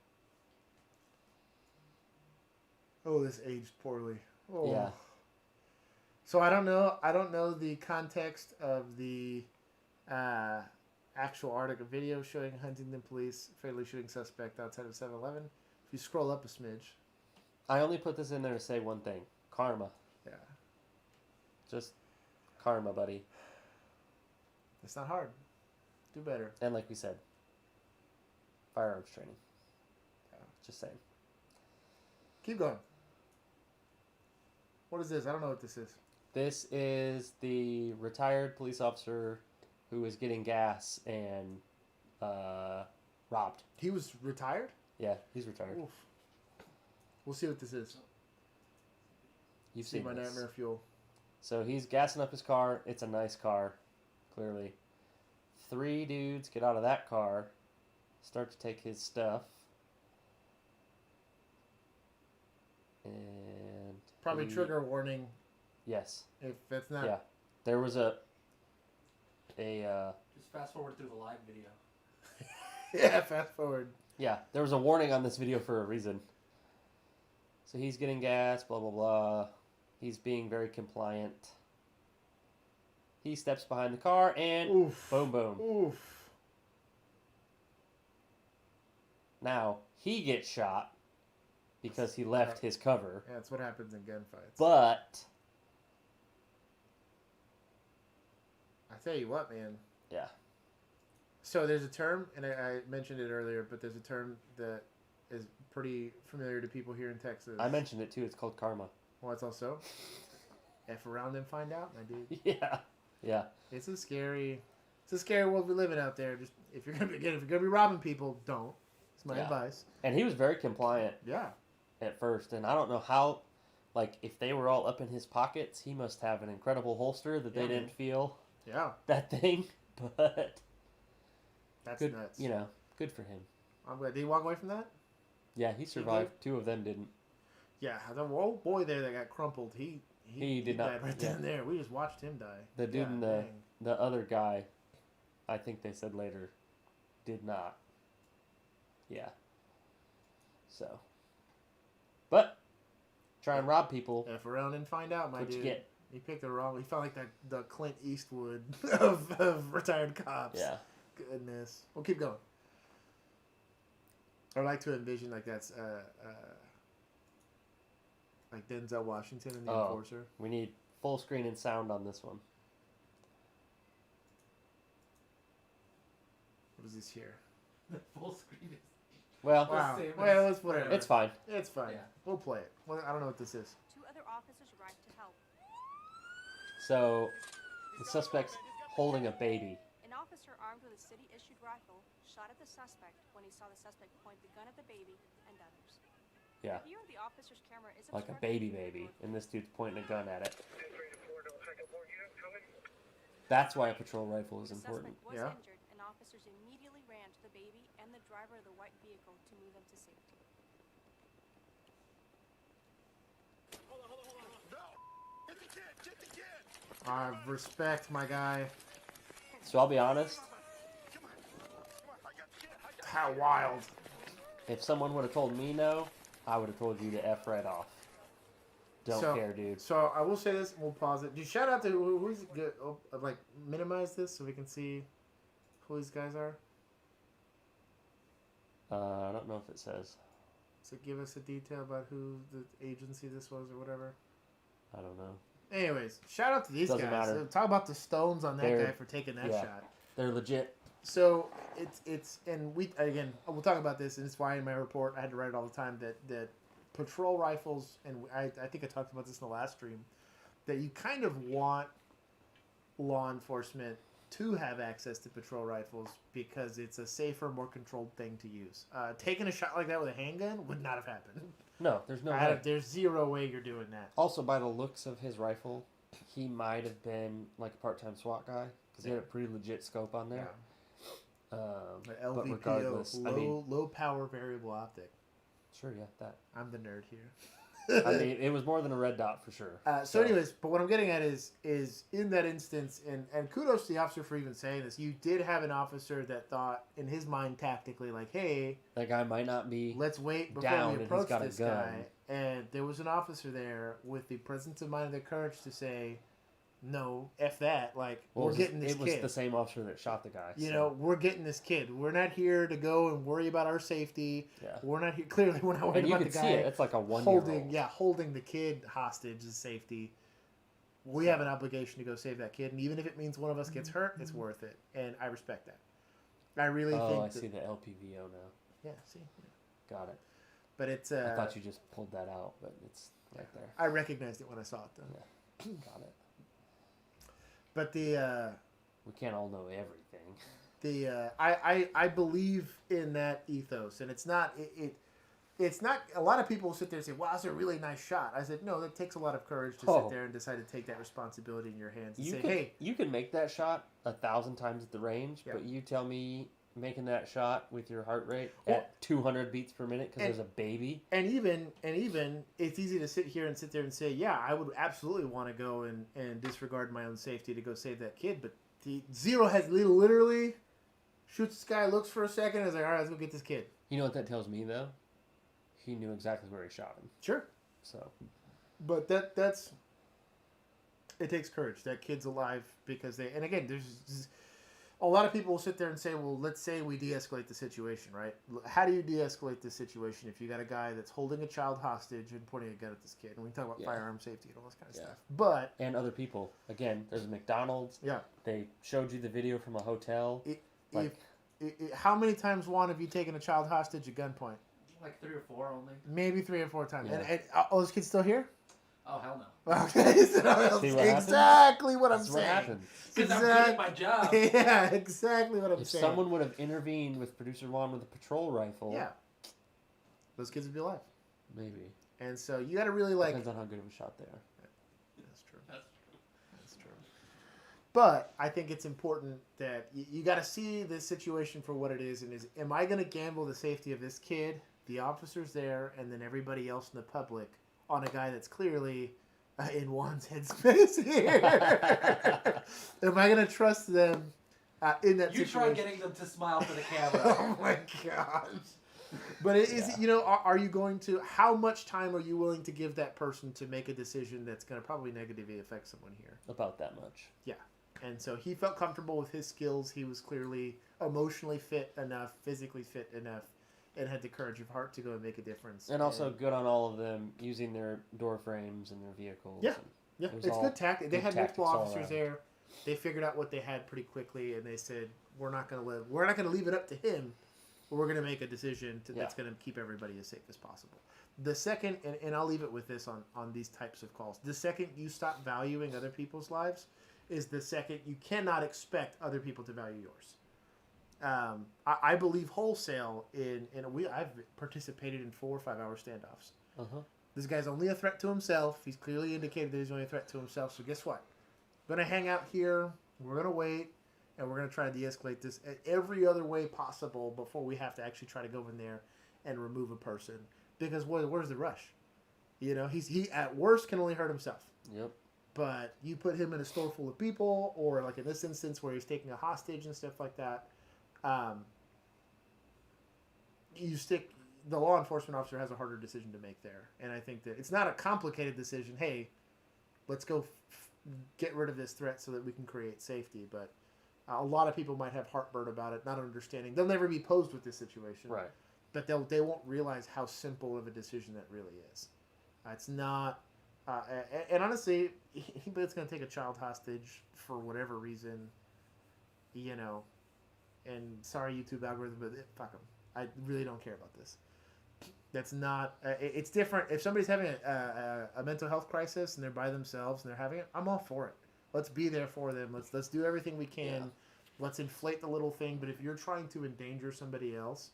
Oh, this aged poorly. Oh. Yeah. So I don't know the context of the actual article video showing Huntington police fatally shooting suspect outside of 7-Eleven. If you scroll up a smidge. I only put this in there to say one thing. Karma. Yeah. Just karma, buddy. It's not hard. Do better. And like we said, firearms training. Yeah. Just saying. Keep going. What is this? I don't know what this is. This is the retired police officer who is getting gas and robbed. He was retired? Yeah, he's retired. Oof. We'll see what this is. You've see seen my this. nightmare fuel. So he's gassing up his car. It's a nice car, clearly. 3 dudes get out of that car, start to take his stuff. And probably trigger a warning. Yes. If that's not. Yeah. There was a just fast forward through the live video. Yeah, fast forward. Yeah, there was a warning on this video for a reason. So he's getting gas, blah blah blah. He's being very compliant. He steps behind the car and Oof. boom boom. Oof. Now he gets shot because he left his cover. Yeah, that's what happens in gunfights. But I tell you what, man. yeah. So there's a term, and I mentioned it earlier, but there's a term that is pretty familiar to people here in Texas. I mentioned it too. It's called karma. Well, it's also F around and find out, my dude. Yeah. Yeah. It's a scary world we're living out there. Just if you're gonna be robbing people, don't. It's my advice. And he was very compliant. Yeah. At first, and I don't know how. Like, if they were all up in his pockets, he must have an incredible holster that they didn't feel. Yeah. That thing, but that's good, nuts. You know, good for him. I'm glad. Did he walk away from that? Yeah, he survived. 2 of them didn't. Yeah, the old boy there that got crumpled, he did not died right then and there. We just watched him die. The dude and the other guy, I think they said later, did not. Yeah. So. But try and rob people. F around and find out, my dude. What you get. He picked the wrong. He felt like the Clint Eastwood of retired cops. Yeah. Goodness. We'll keep going. I like to envision like that's like Denzel Washington and the Enforcer. We need full screen and sound on this one. What is this here? The full screen is... Well, wow. Well, it's whatever. It's fine. It's fine. Yeah. We'll play it. Well, I don't know what this is. 2 other officers arrived to help. So, the suspect's holding a baby. An officer armed with a city-issued rifle shot at the suspect when he saw the suspect point the gun at the baby and others. Yeah. The view of the officer's camera is like a baby, and this dude's pointing a gun at it. That's why a patrol rifle is important. The suspect was injured, and officers immediately ran to the baby and the driver of the white vehicle to move them to safety. I respect my guy. So I'll be honest. How wild. If someone would have told me no, I would have told you to F right off. Don't care, dude. So I will say this, and we'll pause it. Dude, shout out to who's good. Oh, like, minimize this so we can see who these guys are. I don't know if it says. So give us a detail about who the agency this was or whatever. I don't know. Anyways, shout out to these Doesn't guys. matter. Talk about the stones on that guy for taking that shot. They're legit. So it's and we'll talk about this, and it's why in my report I had to write it all the time that patrol rifles, and I think I talked about this in the last stream, that you kind of want law enforcement to have access to patrol rifles because it's a safer, more controlled thing to use. Taking a shot like that with a handgun would not have happened. No, there's no way. There's zero way you're doing that. Also, by the looks of his rifle, he might have been like a part-time SWAT guy because he had a pretty legit scope on there. Yeah. But LVPO, regardless, low power variable optic. Sure, yeah, that. I'm the nerd here. I mean, it was more than a red dot for sure. Anyways, but what I'm getting at is in that instance, and kudos to the officer for even saying this, you did have an officer that thought in his mind tactically, like, hey, that guy might not be let's wait before we approach this guy. And there was an officer there with the presence of mind and the courage to say, no, F that. Like, we're getting this kid. It was the same officer that shot the guy. You know, we're getting this kid. We're not here to go and worry about our safety. Yeah. We're not here. Clearly, we're not worried about the guy. See it. It's like a 1-year-old. Holding the kid hostage is safety. We have an obligation to go save that kid. And even if it means one of us gets hurt, it's worth it. And I respect that. I really think. Oh, I see the LPVO now. Yeah, see? Yeah. Got it. But it's. I thought you just pulled that out, but it's right there. I recognized it when I saw it, though. Yeah. Got it. But the we can't all know everything. I believe in that ethos, and it's not it's not. A lot of people will sit there and say, "Wow, that's a really nice shot." I said, "No, that takes a lot of courage to sit there and decide to take that responsibility in your hands and hey, you can make that shot 1,000 times at the range, but you tell me making that shot with your heart rate at 200 beats per minute because there's a baby." And even it's easy to sit there and say, yeah, I would absolutely want to go and disregard my own safety to go save that kid. But the Zero has literally shoots this guy, looks for a second, and is like, all right, let's go get this kid. You know what that tells me, though? He knew exactly where he shot him. Sure. So. But that's... It takes courage. That kid's alive because they... And again, there's... A lot of people will sit there and say, well, let's say we de-escalate the situation, right? How do you de-escalate this situation if you got a guy that's holding a child hostage and pointing a gun at this kid? And we can talk about firearm safety and all this kind of stuff. But... And other people. Again, there's a McDonald's. Yeah. They showed you the video from a hotel. How many times, Juan, have you taken a child hostage at gunpoint? Like 3 or 4 only. Maybe 3 or 4 times. Yeah. And are those kids still here? Oh, hell no. Okay, so exactly what I'm saying. Because I'm good at my job. Yeah, exactly what I'm saying. If someone would have intervened with Producer Juan with a patrol rifle... Yeah. Those kids would be alive. Maybe. And so you got to really like... Depends on how good of a shot they are. That's true. That's true. But I think it's important that you got to see this situation for what it is. And am I going to gamble the safety of this kid, the officers there, and then everybody else in the public on a guy that's clearly in Juan's headspace here? Am I going to trust them in that situation? You try getting them to smile for the camera. Oh my gosh. But are you going to, how much time are you willing to give that person to make a decision that's going to probably negatively affect someone here? About that much. Yeah. And so he felt comfortable with his skills. He was clearly emotionally fit enough, physically fit enough, and had the courage of heart to go and make a difference. And also good on all of them using their door frames and their vehicles. Yeah, yeah, it's good tactic. They had multiple officers there. They figured out what they had pretty quickly, and they said, we're not going to leave it up to him. We're going to make a decision that's going to keep everybody as safe as possible. The second, and I'll leave it with this on these types of calls, the second you stop valuing other people's lives is the second you cannot expect other people to value yours. I believe wholesale I've participated in 4 or 5 hour standoffs. Uh-huh. This guy's only a threat to himself. He's clearly indicated that he's only a threat to himself. So guess what? We're going to hang out here. We're going to wait. And we're going to try to de-escalate this at every other way possible before we have to actually try to go in there and remove a person. Because where's the rush? He at worst can only hurt himself. Yep. But you put him in a store full of people, or like in this instance where he's taking a hostage and stuff like that, the law enforcement officer has a harder decision to make there. And I think that it's not a complicated decision. Hey, let's go get rid of this threat so that we can create safety. But a lot of people might have heartburn about it, not understanding. They'll never be posed with this situation. Right. But they won't realize how simple of a decision that really is. It's not And honestly, anybody that's going to take a child hostage for whatever reason, you know, and sorry YouTube algorithm, but fuck them. I really don't care about this. That's not. It's different. If somebody's having a mental health crisis and they're by themselves and they're having it, I'm all for it. Let's be there for them. Let's do everything we can. Yeah. Let's inflate the little thing. But if you're trying to endanger somebody else,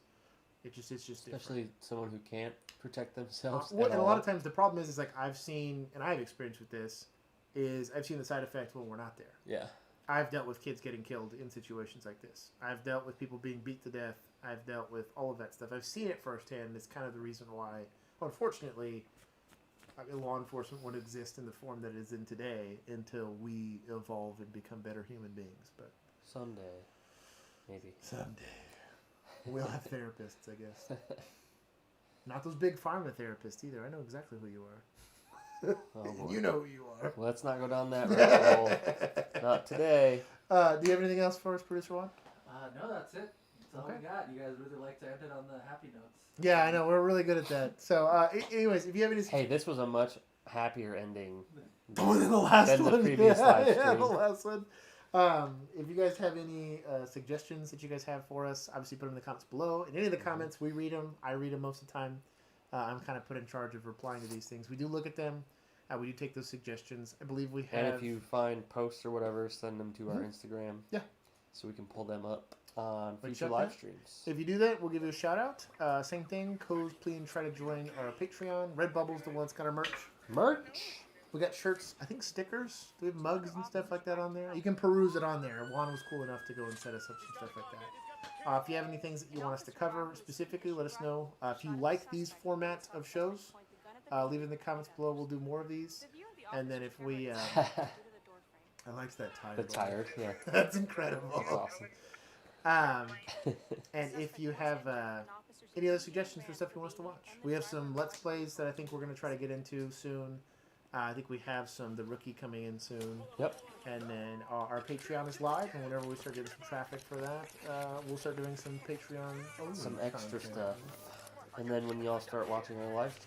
it's just especially different. Someone who can't protect themselves. And a lot of times the problem is like I've seen, and I have experience with this, is I've seen the side effect when we're not there. Yeah. I've dealt with kids getting killed in situations like this. I've dealt with people being beat to death. I've dealt with all of that stuff. I've seen it firsthand. It's kind of the reason why, unfortunately, law enforcement wouldn't exist in the form that it is in today until we evolve and become better human beings. But someday, maybe. Someday. We'll have therapists, I guess. Not those big pharma therapists either. I know exactly who you are. Oh, you know who you are. Let's not go down that rabbit hole. Not today. Do you have anything else for us, Producer Juan? No, that's it. That's all we got. You guys really like to end it on the happy notes. Yeah, I know. We're really good at that. So, anyways, if you have any... Hey, this was a much happier ending than the last one. The previous live stream. Yeah, the last one. If you guys have any suggestions that you guys have for us, obviously put them in the comments below. In any of the comments, we read them. I read them most of the time. I'm kind of put in charge of replying to these things. We do look at them. We do take those suggestions. I believe we have... And if you find posts or whatever, send them to our Instagram. Yeah. So we can pull them up on future live streams. If you do that, we'll give you a shout out. Same thing. Codes, please try to join our Patreon. Redbubble's the one that's got our merch. Merch? We got shirts, I think stickers. Do we have mugs and stuff like that on there? You can peruse it on there. Juan was cool enough to go and set us up some stuff like that. If you have any things that you want us to cover specifically, let us know. If you like these formats of shows, leave it in the comments below. We'll do more of these. And then if we... I liked that tired. The tired, yeah. That's incredible. That's awesome. And if you have any other suggestions for stuff you want us to watch, we have some Let's Plays that I think we're going to try to get into soon. I think we have The Rookie coming in soon. Yep. And then our Patreon is live, and whenever we start getting some traffic for that, we'll start doing some Patreon. Some extra stuff. And then when y'all start watching our live stream,